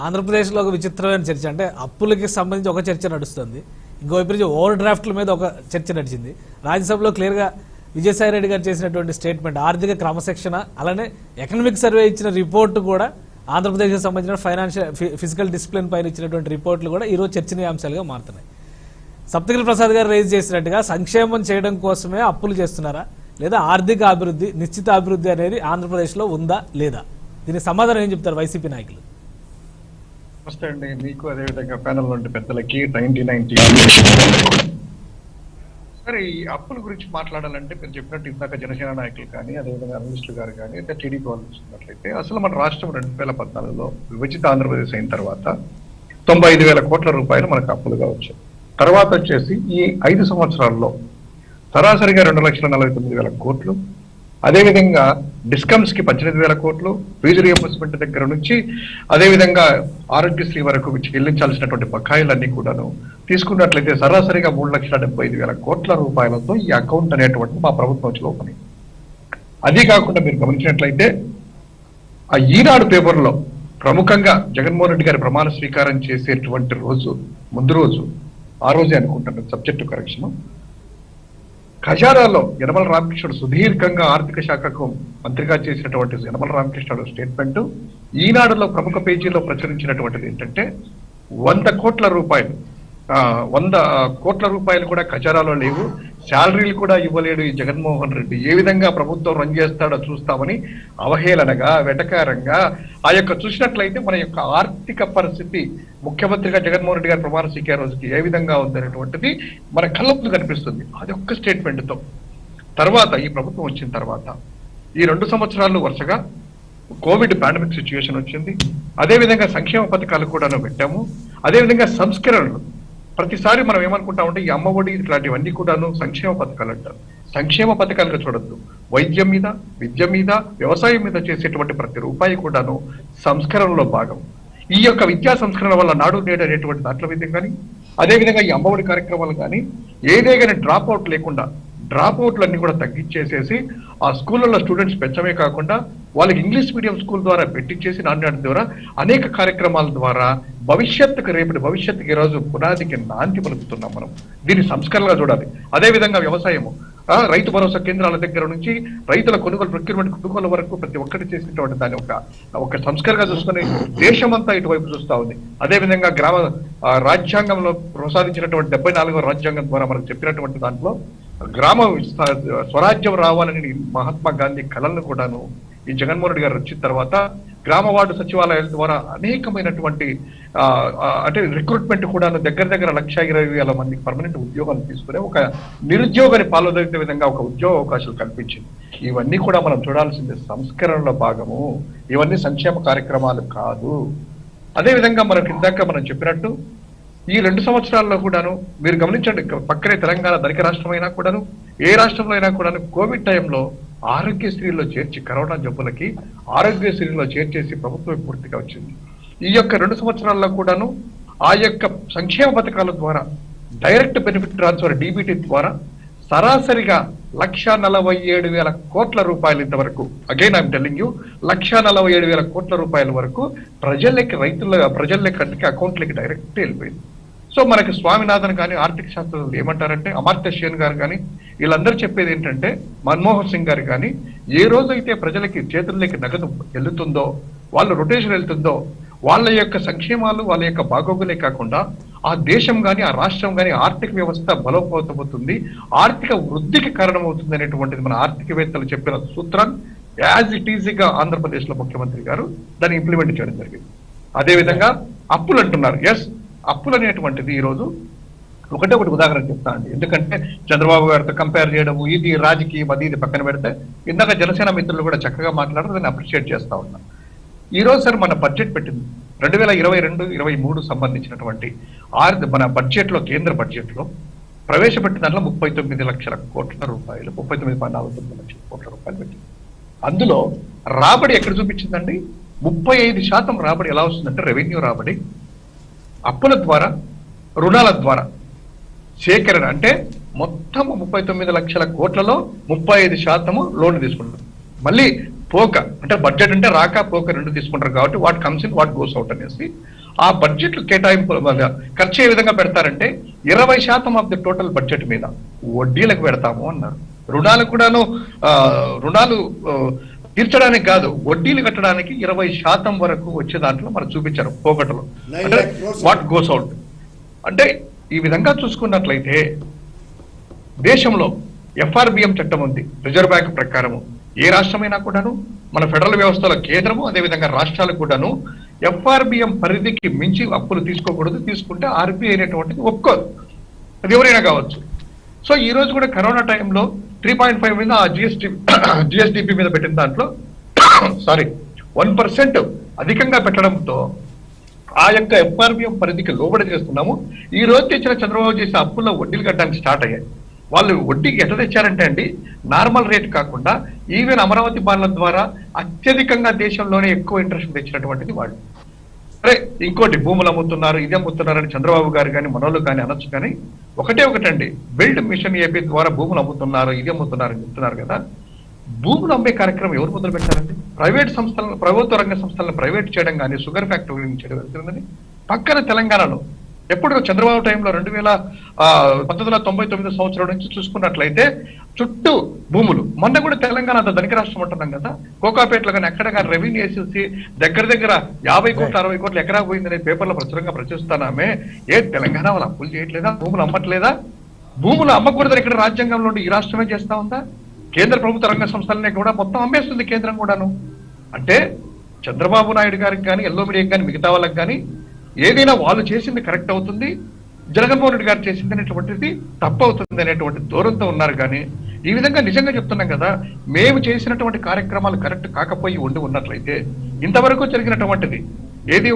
ఆంధ్రప్రదేశ్లో ఒక విచిత్రమైన చర్చ, అంటే అప్పులకి సంబంధించి ఒక చర్చ నడుస్తుంది, ఇంకోవైపు నుంచి ఓవర్ డ్రాఫ్ట్ల మీద ఒక చర్చ నడిచింది. రాజ్యసభలో క్లియర్గా విజయసాయి రెడ్డి గారు చేసినటువంటి స్టేట్మెంట్, ఆర్థిక క్రమశిక్షణ, అలానే ఎకనామిక్ సర్వే ఇచ్చిన రిపోర్టు కూడా, ఆంధ్రప్రదేశ్కి సంబంధించిన ఫిజికల్ డిసిప్లిన్ పైన ఇచ్చినటువంటి రిపోర్ట్లు కూడా ఈరోజు చర్చనీయాంశాలుగా మారుతున్నాయి. సప్తగిరి ప్రసాద్ గారు రైజ్ చేసినట్టుగా సంక్షేమం చేయడం కోసమే అప్పులు చేస్తున్నారా, లేదా ఆర్థిక అభివృద్ధి, నిశ్చిత అభివృద్ధి అనేది ఆంధ్రప్రదేశ్లో ఉందా లేదా? దీనికి సమాధానం ఏం చెప్తారు వైసీపీ నాయకులు? నమస్తే అండి, మీకు అదేవిధంగా ప్యానల్ నుండి పెద్దలకి 1990. సరే, ఈ అప్పుల గురించి మాట్లాడాలంటే మీరు చెప్పినట్టు ఇందాక జనసేన నాయకులు కానీ, అదేవిధంగా అనలిస్టులు గారు కానీ, అంటే టీడీపీ వాళ్ళు చూసినట్లయితే అసలు మన రాష్ట్రం 2014లో విభజిత ఆంధ్రప్రదేశ్ అయిన తర్వాత 95,000 కోట్ల రూపాయలు మనకు అప్పులుగా వచ్చాయి. తర్వాత వచ్చేసి ఈ 5 సంవత్సరాల్లో సరాసరిగా 2,49,000 కోట్లు, అదేవిధంగా డిస్కమ్స్ కి 18,000 కోట్లు, ఫీజు రియంబర్స్మెంట్ దగ్గర నుంచి అదేవిధంగా ఆరోగ్యశ్రీ వరకు చెల్లించాల్సినటువంటి బకాయిలన్నీ కూడాను తీసుకున్నట్లయితే సరాసరిగా 3,75,000 కోట్ల రూపాయలతో ఈ అకౌంట్ అనేటువంటి మా ప్రభుత్వం వచ్చి ఓపెన్. అదే కాకుండా మీరు గమనించినట్లయితే ఆ ఈనాడు పేపర్లో ప్రముఖంగా జగన్మోహన్ రెడ్డి గారి ప్రమాణ స్వీకారం చేసేటువంటి రోజు ముందు రోజు, ఆ రోజే అనుకుంటున్నాను సబ్జెక్టు కరెక్షన్, ఖజానాలో యనమల రామకృష్ణుడు సుదీర్ఘంగా ఆర్థిక శాఖకు మంత్రిగా చేసినటువంటి యనమల రామకృష్ణుడు స్టేట్మెంట్ ఈనాడులో ప్రముఖ పేజీలో ప్రచురించినటువంటిది ఏంటంటే 100 కోట్ల రూపాయలు 100 కోట్ల రూపాయలు కూడా ఖజానాలో లేవు, శాలరీలు కూడా ఇవ్వలేడు ఈ జగన్మోహన్ రెడ్డి, ఏ విధంగా ప్రభుత్వం రన్ చేస్తాడో చూస్తామని అవహేళనగా, వెటకారంగా ఆ యొక్క చూసినట్లయితే మన యొక్క ఆర్థిక పరిస్థితి ముఖ్యమంత్రిగా జగన్మోహన్ రెడ్డి గారి ప్రమాణ స్వీకార రోజుకి ఏ విధంగా ఉందనేటువంటిది మన కళ్ళప్పుడు కనిపిస్తుంది. అది ఒక్క స్టేట్మెంట్తో తర్వాత ఈ ప్రభుత్వం వచ్చిన తర్వాత ఈ 2 సంవత్సరాలు వరుసగా కోవిడ్ పాండమిక్ సిచ్యువేషన్ వచ్చింది, అదేవిధంగా సంక్షేమ పథకాలు కూడా పెట్టాము, అదేవిధంగా సంస్కరణలు. ప్రతిసారి మనం ఏమనుకుంటామంటే ఈ అమ్మఒడి ఇట్లాంటివన్నీ కూడాను సంక్షేమ పథకాలు అంటారు. సంక్షేమ పథకాలుగా చూడొద్దు, వైద్యం మీద, విద్య మీద, వ్యవసాయం మీద చేసేటువంటి ప్రతి రూపాయి కూడాను సంస్కరణలో భాగం. ఈ యొక్క విద్యా సంస్కరణ వల్ల నాడు నేడు అనేటువంటి దాంట్లో విద్యం కానీ, అదేవిధంగా ఈ అమ్మఒడి కార్యక్రమాలు కానీ, ఏదే కానీ డ్రాప్ అవుట్ లేకుండా డ్రాప్ అవుట్లన్నీ కూడా తగ్గించేసేసి ఆ స్కూళ్ళల్లో స్టూడెంట్స్ పెంచమే కాకుండా వాళ్ళకి ఇంగ్లీష్ మీడియం స్కూల్ ద్వారా పెట్టించేసి నాణ్యత ద్వారా అనేక కార్యక్రమాల ద్వారా రేపటి భవిష్యత్తుకి ఈ రోజు పునాదికి నాంది పలుకుతున్నాం మనం. దీన్ని సంస్కరణగా చూడాలి. అదేవిధంగా వ్యవసాయము, రైతు భరోసా కేంద్రాల దగ్గర నుంచి రైతుల ప్రొక్యూర్మెంట్ కొనుగోలు వరకు ప్రతి ఒక్కటి చేసినటువంటి దాన్ని ఒక సంస్కరణగా చూసుకొని దేశమంతా ఇటువైపు చూస్తా ఉంది. అదేవిధంగా రాజ్యాంగంలో ప్రసాదించినటువంటి 74వ రాజ్యాంగం ద్వారా మనకు చెప్పినటువంటి దాంట్లో గ్రామ స్వరాజ్యం రావాలని మహాత్మా గాంధీ కళలను కూడాను ఈ జగన్మోహన్ రెడ్డి గారు వచ్చిన తర్వాత గ్రామ వార్డు సచివాలయాల ద్వారా అనేకమైనటువంటి అంటే రిక్రూట్మెంట్ కూడా దగ్గర 1,20,000 మందికి పర్మనెంట్ ఉద్యోగాలు తీసుకునే ఒక నిరుద్యోగాన్ని పాల్గొనే విధంగా ఒక ఉద్యోగ అవకాశాలు కల్పించింది. ఇవన్నీ కూడా మనం చూడాల్సిందే సంస్కరణలో భాగము. ఇవన్నీ సంక్షేమ కార్యక్రమాలు కాదు. అదేవిధంగా మనకి ఇందాక మనం చెప్పినట్టు ఈ 2 సంవత్సరాల్లో కూడాను మీరు గమనించండి, పక్కనే తెలంగాణ ధనిక రాష్ట్రమైనా కూడాను ఏ రాష్ట్రంలో అయినా కూడాను కోవిడ్ టైంలో ఆరోగ్యశ్రీలో చేర్చి కరోనా జబ్బులకి ఆరోగ్యశ్రీలో చేర్చేసి ప్రభుత్వం పూర్తిగా వచ్చింది. ఈ యొక్క 2 సంవత్సరాల్లో కూడాను ఆ యొక్క సంక్షేమ పథకాల ద్వారా డైరెక్ట్ బెనిఫిట్ ట్రాన్స్ఫర్ DBT ద్వారా సరాసరిగా 1,47,000 కోట్ల రూపాయలు ఇంతవరకు, అగైన్ ఐఎమ్ టెల్లింగ్ యూ, 1,47,000 కోట్ల రూపాయల వరకు ప్రజలకి అకౌంట్లకి డైరెక్ట్ వెళ్ళిపోయింది. సో మనకి స్వామినాథన్ కానీ ఆర్థిక శాస్త్రజ్ఞులు ఏమంటారంటే, అమర్త్య సేన్ గారు కానీ వీళ్ళందరూ చెప్పేది ఏంటంటే, మన్మోహన్ సింగ్ గారు కానీ ఏ రోజైతే ప్రజలకి చేతుల్లోకి నగదు వెళ్తుందో, వాళ్ళు రొటేషన్ వెళ్తుందో, వాళ్ళ యొక్క సంక్షేమాలు వాళ్ళ యొక్క బాగోగులే కాకుండా ఆ దేశం కానీ ఆ రాష్ట్రం కానీ ఆర్థిక వ్యవస్థ బలోపేతమవుతుంది, ఆర్థిక వృద్ధికి కారణమవుతుంది అనేటువంటిది మన ఆర్థికవేత్తలు చెప్పిన సూత్రాన్ని యాజ్ ఇట్ ఈజీగా ఆంధ్రప్రదేశ్ లో ముఖ్యమంత్రి గారు దాన్ని ఇంప్లిమెంట్ చేయడం జరిగింది. అదేవిధంగా అప్పులు అంటున్నారు. ఎస్, అప్పులు అనేటువంటిది ఈ రోజు ఒకటి ఉదాహరణ చెప్తానండి. ఎందుకంటే చంద్రబాబు గారితో కంపేర్ చేయడం, ఇది రాజకీయం అది ఇది పక్కన పెడితే, ఇందాక జనసేన మిత్రులు కూడా చక్కగా మాట్లాడారు, దాన్ని అప్రిషియేట్ చేస్తా ఉన్నాను. ఈ రోజు సార్ మన బడ్జెట్ పెట్టింది 2022-23 సంబంధించినటువంటి మన బడ్జెట్ లో, కేంద్ర బడ్జెట్ లో ప్రవేశపెట్టిన దాంట్లో 39 లక్షల కోట్ల రూపాయలు, 39.49 లక్షల కోట్ల రూపాయలు పెట్టింది. అందులో రాబడి ఎక్కడ చూపించిందండి? 35% రాబడి ఎలా వస్తుందంటే రెవెన్యూ రాబడి, అప్పుల ద్వారా, రుణాల ద్వారా సేకరణ. అంటే మొత్తం 39 లక్షల కోట్లలో 35% లోన్ తీసుకుంటారు. మళ్ళీ పోక అంటే బడ్జెట్ అంటే రాక పోక 2 తీసుకుంటారు కాబట్టి what comes in what goes out అనేసి ఆ బడ్జెట్ కేటాయింపు ఖర్చు ఏ విధంగా పెడతారంటే 20% ఆఫ్ ది టోటల్ బడ్జెట్ మీద వడ్డీలకు పెడతాము అన్నారు. రుణాలు తీర్చడానికి కాదు, వడ్డీలు కట్టడానికి 20% వరకు వచ్చే దాంట్లో మనం చూపించారు పోకటలో, అంటే వాట్ గోస్ అవుట్. అంటే ఈ విధంగా చూసుకున్నట్లయితే దేశంలో FRBM చట్టం ఉంది, రిజర్వ్ బ్యాంక్ ప్రకారము. ఏ రాష్ట్రమైనా కూడాను మన ఫెడరల్ వ్యవస్థలో కేంద్రము, అదేవిధంగా రాష్ట్రాలు కూడాను FRBM పరిధికి మించి అప్పులు తీసుకోకూడదు, తీసుకుంటే RBI అనేటువంటిది ఒప్పుకోదు, అది ఎవరైనా కావచ్చు. సో ఈ రోజు కూడా కరోనా టైంలో 3.5 మీద ఆ GSDP మీద పెట్టిన దాంట్లో 1% అధికంగా పెట్టడంతో ఆ యొక్క FRBM పరిధికి లోబడి చేస్తున్నాము. ఈ రోజు తెచ్చిన చంద్రబాబు చేసే అప్పుల్లో వడ్డీలు కట్టడానికి స్టార్ట్ అయ్యాయి. వాళ్ళు వడ్డీకి ఎట్లా తెచ్చారంటే అండి, నార్మల్ రేట్ కాకుండా ఈవెన్ అమరావతి బాండ్ల ద్వారా అత్యధికంగా దేశంలోనే ఎక్కువ ఇంట్రెస్ట్ తెచ్చినటువంటిది వాళ్ళు. సరే, ఇంకోటి భూములు అమ్ముతున్నారు, ఇది అమ్ముతున్నారని చంద్రబాబు గారు కానీ మనోళ్ళు కానీ అనొచ్చు, కానీ ఒకటండి, బిల్డ్ మిషన్ ఏపీ ద్వారా భూములు అమ్ముతున్నారు, ఇది అమ్ముతున్నారు అని చెప్తున్నారు కదా. భూములు అమ్మే కార్యక్రమం ఎవరు మొదలు పెట్టారండి? ప్రైవేట్ సంస్థలను, ప్రభుత్వ రంగ సంస్థలను ప్రైవేట్ చేయడం కానీ, షుగర్ ఫ్యాక్టరీ చేయడం వెళ్తుందని. పక్కన తెలంగాణలో ఎప్పుడు చంద్రబాబు టైంలో 1999 సంవత్సరం నుంచి చూసుకున్నట్లయితే చుట్టూ భూములు. మొన్న కూడా తెలంగాణ అంత ధనిక రాష్ట్రం అంటున్నాం కదా, కోకాపేటలో కానీ ఎక్కడ కానీ రెవెన్యూ వేసేసి దగ్గర 50 కోట్లు 60 కోట్లు ఎకరా పోయిందనే పేపర్లో ప్రచురంగా ప్రచురిస్తున్నామే. తెలంగాణ వాళ్ళు అప్పులు చేయట్లేదా? భూములు అమ్మట్లేదా? భూములు అమ్మకూడదని ఇక్కడ రాజ్యాంగంలో ఉండి ఈ రాష్ట్రమే చేస్తా ఉందా? కేంద్ర ప్రభుత్వ రంగ సంస్థలనే కూడా మొత్తం అమ్మేస్తుంది కేంద్రం కూడాను. అంటే చంద్రబాబు నాయుడు గారికి కానీ, ఎల్లో మీడియాకి కానీ, మిగతా వాళ్ళకి కానీ ఏదైనా వాళ్ళు చేసింది కరెక్ట్ అవుతుంది, జగన్మోహన్ రెడ్డి గారు చేసింది అనేటువంటిది తప్పు అవుతుంది అనేటువంటి దూరంతో ఉన్నారు. కానీ ఈ విధంగా నిజంగా చెప్తున్నాం కదా, మేము చేసినటువంటి కార్యక్రమాలు కరెక్ట్ కాకపోయి ఉన్నట్లయితే ఇంతవరకు జరిగినటువంటిది ఏది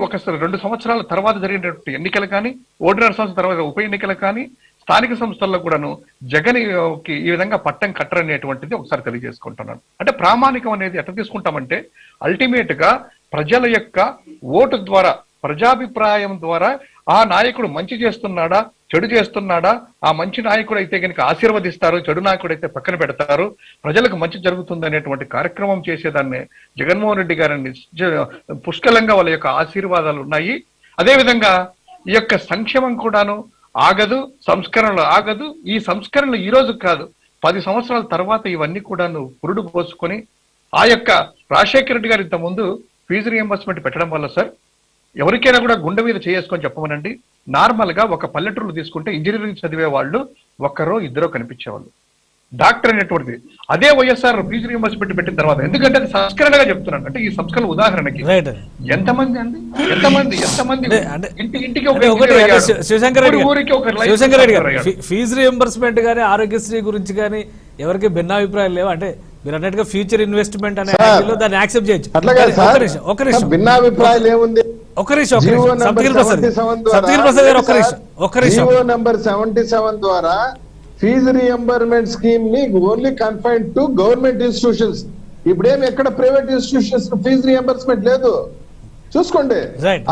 2 సంవత్సరాల తర్వాత జరిగినటువంటి ఎన్నికలు కానీ, ఓడినర్ సంస్థ తర్వాత ఉప ఎన్నికలు కానీ, స్థానిక సంస్థల్లో కూడాను జగన్ కి ఈ విధంగా పట్టం కట్టరనేటువంటిది ఒకసారి తెలియజేసుకుంటున్నాను. అంటే ప్రామాణికం అనేది ఎట్లా తీసుకుంటామంటే, అల్టిమేట్ గా ప్రజల యొక్క ఓటు ద్వారా, ప్రజాభిప్రాయం ద్వారా ఆ నాయకుడు మంచి చేస్తున్నాడా, చెడు చేస్తున్నాడా, ఆ మంచి నాయకుడు అయితే కనుక ఆశీర్వదిస్తారు, చెడు నాయకుడు అయితే పక్కన పెడతారు, ప్రజలకు మంచి జరుగుతుంది అనేటువంటి కార్యక్రమం చేసేదాన్ని జగన్మోహన్ రెడ్డి గారిని పుష్కలంగా వాళ్ళ యొక్క ఆశీర్వాదాలు ఉన్నాయి. అదేవిధంగా ఈ యొక్క సంక్షేమం కూడాను ఆగదు, సంస్కరణలు ఆగదు. ఈ సంస్కరణలు ఈ రోజు కాదు, 10 సంవత్సరాల తర్వాత ఇవన్నీ కూడాను పురుడు పోసుకొని ఆ యొక్క రాజశేఖర రెడ్డి గారు ఇంత ముందు ఫీజు రియంబర్స్మెంట్ పెట్టడం వల్ల సార్ ఎవరికైనా కూడా గుండె మీద చేసుకొని చెప్పమనండి, నార్మల్ గా ఒక పల్లెటూరులో తీసుకుంటే ఇంజనీరింగ్ చదివే వాళ్ళు ఒక్కరో ఇద్దరో కనిపించేవాళ్ళు, డాక్టర్ అనేటువంటిది. అదే వైఎస్ఆర్ ఫీజు రియంబర్స్మెంట్ పెట్టిన తర్వాత, ఎందుకంటే అది సంస్కరణగా చెప్తున్నాను, అంటే ఈ సంస్కరణ ఉదాహరణకి ఎంతమంది అండి, ఎంతమంది ఇంటికి శివశంకర్ రెడ్డి గారు ఫీజు రియంబర్స్మెంట్ గానీ ఆరోగ్యశ్రీ గురించి కానీ ఎవరికి భిన్నాభిప్రాయాలు లేవు అంటే మీరు అన్నట్టుగా ఫ్యూచర్ ఇన్వెస్ట్మెంట్ అనే దాన్ని యాక్సెప్ట్ చేయొచ్చు. ఒక నిమిషం భిన్నాభిప్రాయాలు ఏముంది, సప్తగిరి ప్రసాద్ నంబర్ 77 ద్వారా ఫీజు రియంబర్మెంట్ స్కీమ్ ని only confined to government institutions. ఇప్పుడేమి ఎక్కడ ప్రైవేట్ ఇన్స్టిట్యూషన్స్ ఫీజు రియంబర్స్మెంట్ లేదు, చూసుకోండి.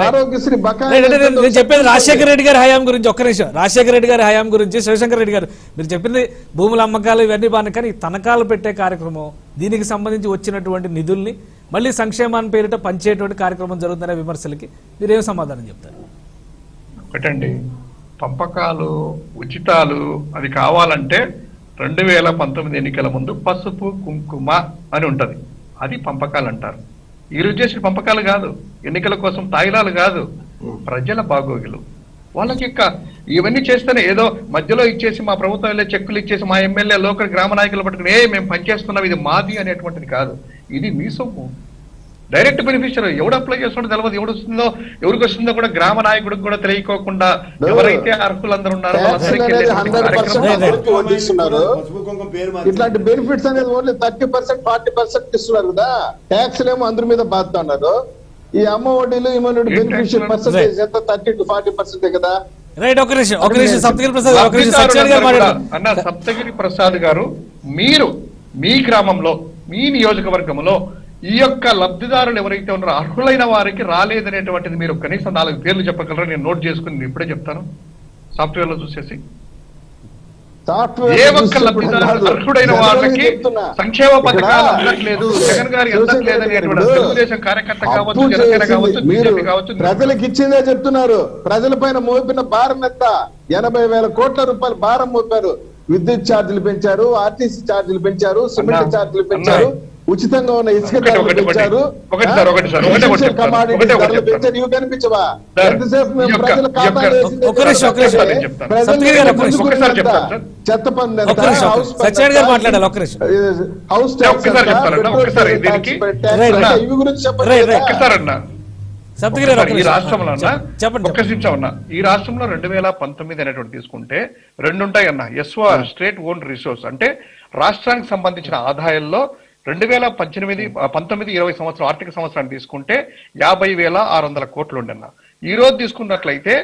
ఆరోగ్యశ్రీ నేను చెప్పేది రాజశేఖర రెడ్డి గారి హయాం గురించి. ఒక్క నిమిషం, రాజశేఖర రెడ్డి గారి హయాం గురించి. శివశంకర్ రెడ్డి గారు మీరు చెప్పింది భూముల అమ్మకాలు ఇవన్నీ బాగా, కానీ తనఖాలు పెట్టే కార్యక్రమం, దీనికి సంబంధించి వచ్చినటువంటి నిధుల్ని మళ్ళీ సంక్షేమాన్ని పేరిట పంచేటువంటి కార్యక్రమం జరుగుతున్న విమర్శలకి మీరేం సమాధానం చెప్తారు? ఒకటండి, పంపకాలు ఉచితాలు అది కావాలంటే 2019 ఎన్నికల ముందు పసుపు కుంకుమ అని ఉంటది, అది పంపకాలు అంటారు. ఈ రోజు చేసిన పంపకాలు కాదు, ఎన్నికల కోసం తాయిలాలు కాదు, ప్రజల బాగోగులు. వాళ్ళకి ఇవన్నీ చేస్తేనే ఏదో మధ్యలో ఇచ్చేసి మా ప్రభుత్వం చెక్కులు ఇచ్చేసి మా ఎమ్మెల్యే లోకల్ గ్రామ నాయకులు పట్టుకుని మేము పనిచేస్తున్నాం ఇది మాది అనేటువంటిది కాదు, ఇది మీ సొమ్ము. డైరెక్ట్ బెనిఫిషియరీ ఎవడు అప్లై చేస్తుందో తెలియదు, ఎవరికి వస్తుందో కూడా గ్రామ నాయకుడికి కూడా తెలియకోకుండా ఎవరైతే అర్హులందరూ ఉన్నారో ఇట్లాంటి బెనిఫిట్స్ అనేది ఓన్లీ 30%, 40% ఇస్తున్నారు కదా. ట్యాక్స్ ఏమో అందరి మీద బాధతున్నారు. ఈ అమ్మ ఒడిలు ఇమ్మడి బెనిఫిషియల్ పర్సెంటేజ్ ఎంత 30 to 40% కదా. సప్తగిరి ప్రసాద్ గారు, మీరు మీ గ్రామంలో మీ నియోజకవర్గంలో ఈ యొక్క లబ్ధిదారులు ఎవరైతే ఉన్నారో అర్హులైన వారికి రాలేదనేటువంటిది మీరు కనీసం 4 పేర్లు చెప్పగలరా? నేను నోట్ చేసుకుని నేను ఇప్పుడే చెప్తాను. సాఫ్ట్వేర్ లో చూసేసి ఏ ఒక్క లబ్ధిదారులు అర్హుడైన వాళ్ళకి సంక్షేమ పథకాలు అందట్లేదు, జగన్ గారి అందట్లేదు అనేటువంటి తెలుగుదేశం కార్యకర్త కావచ్చు, జనసేన కావచ్చు, బీజేపీ కావచ్చు, ప్రజలకు ఇచ్చిందే చెప్తున్నారు. ప్రజల పైన మోపిన భారం ఎంత? 80,000 కోట్ల రూపాయలు భారం మోపారు. విద్యుత్ ఛార్జీలు పెంచారు, ఆర్టీసీ ఛార్జీలు పెంచారు, సిమెంట్ ఛార్జీలు పెంచారు, ఉచితంగా ఉన్న ఇసుక ధరలు పెంచారు, కమాడిటీ ధరలు పెంచారు. ఇవి కనిపించవా? ఎంతసేపు మేము ప్రజల ఖాతాలో చెత్త పన్ను ఎంత, హౌస్ ట్యాక్స్ ఇవి గురించి చెప్పండి. ఈ రాష్ట్రంలో ఈ రాష్ట్రంలో 2019 అనేటువంటి తీసుకుంటే 2 ఉంటాయి అన్న. ఎస్ఓఆర్ స్టేట్ ఓన్ రిసోర్స్ అంటే రాష్ట్రానికి సంబంధించిన ఆదాయాల్లో 2018, 19, 20 సంవత్సరం ఆర్థిక సంవత్సరాన్ని తీసుకుంటే 50,600 కోట్లు ఉండన్న. ఈ రోజు తీసుకున్నట్లయితే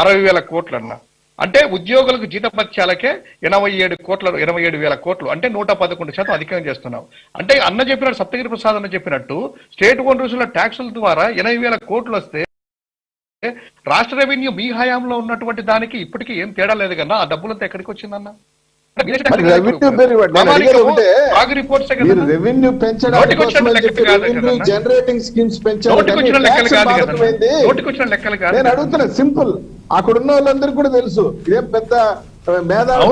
60,000 కోట్లు అన్న. అంటే ఉద్యోగులకు జీతభత్యాలకే 87,000 కోట్లు, అంటే 111% అధికంగా చేస్తున్నాం. అంటే అన్న చెప్పినట్టు, సప్తగిరి ప్రసాద్ అన్న చెప్పినట్టు స్టేట్ ఓన్ రిసోర్సుల ట్యాక్సుల ద్వారా 80,000 కోట్లు వస్తే రాష్ట్ర రెవెన్యూ మీ హయాంలో ఉన్నటువంటి దానికి ఇప్పటికీ ఏం తేడా లేదు కన్నా. ఆ డబ్బులంతా ఎక్కడికి వచ్చిందన్న? రెవెన్యూ పెంచడానికి జనరేటింగ్ స్కీమ్స్ నేను అడుగుతున్నా సింపుల్. అక్కడ ఉన్న వాళ్ళందరికీ కూడా తెలుసు, ఇదేం పెద్ద మేధావి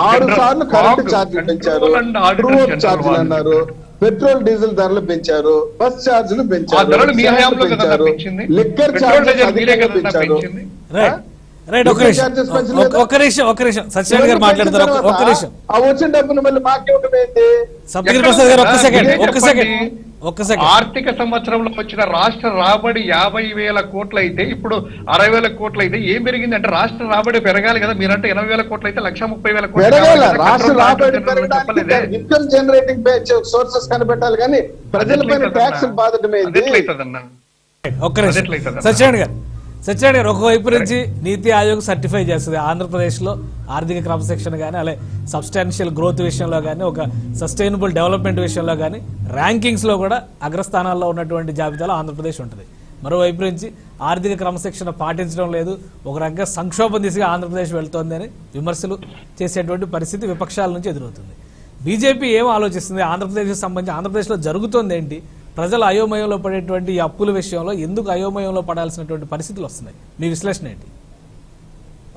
6 సార్లు కరెంటు ఛార్జీలు పెంచారు, ఛార్జీలు అన్నారు, పెట్రోల్ డీజిల్ ధరలు పెంచారు, బస్ ఛార్జీలు పెంచారు, లిక్కర్ ఛార్జీలు పెంచారు. ఒక్క నిమిషం సత్యనారాయణ గారు మాట్లాడతారు. ఒక్క నిమిషం. వచ్చిన డబ్బును మళ్ళీ మాకేమిటి? సప్తగిరి ప్రసాద్ గారు ఒక్క సెకండ్. ఆర్థిక సంవత్సరంలో వచ్చిన రాష్ట్ర రాబడి 50,000 కోట్లు అయితే ఇప్పుడు 60,000 కోట్లు అయితే ఏం పెరిగింది అంటే రాష్ట్ర రాబడి పెరగాలి కదా. మీరంటే 80,000 కోట్లు అయితే 130,000 కోట్లు రాష్ట్ర రాబడి పెరగడానికి ఇన్కమ్ జనరేటింగ్ సోర్సెస్ కనిపెట్టాలి, కానీ ప్రజలపైన ట్యాక్స్ బాధటమే. సత్యనారాయణ గారు, ఒకవైపు నుంచి నీతి ఆయోగ్ సర్టిఫై చేస్తుంది ఆంధ్రప్రదేశ్లో ఆర్థిక క్రమశిక్షణ కానీ, అలాగే సబ్స్టాన్షియల్ గ్రోత్ విషయంలో కానీ, ఒక సస్టైనబుల్ డెవలప్మెంట్ విషయంలో కానీ ర్యాంకింగ్స్లో కూడా అగ్రస్థానాల్లో ఉన్నటువంటి జాబితాలో ఆంధ్రప్రదేశ్ ఉంటుంది. మరోవైపు నుంచి ఆర్థిక క్రమశిక్షణ పాటించడం లేదు, ఒక రకంగా సంక్షోభం దిశగా ఆంధ్రప్రదేశ్ వెళ్తోంది అని విమర్శలు చేసేటువంటి పరిస్థితి విపక్షాల నుంచి ఎదురవుతుంది. బీజేపీ ఏం ఆలోచిస్తుంది? ఆంధ్రప్రదేశ్కి సంబంధించి ఆంధ్రప్రదేశ్లో జరుగుతోంది ఏంటి? ప్రజలు అయోమయంలో పడేటువంటి ఈ అప్పుల విషయంలో ఎందుకు అయోమయంలో పడాల్సినటువంటి పరిస్థితులు వస్తున్నాయి? మీ విశ్లేషణ ఏంటి?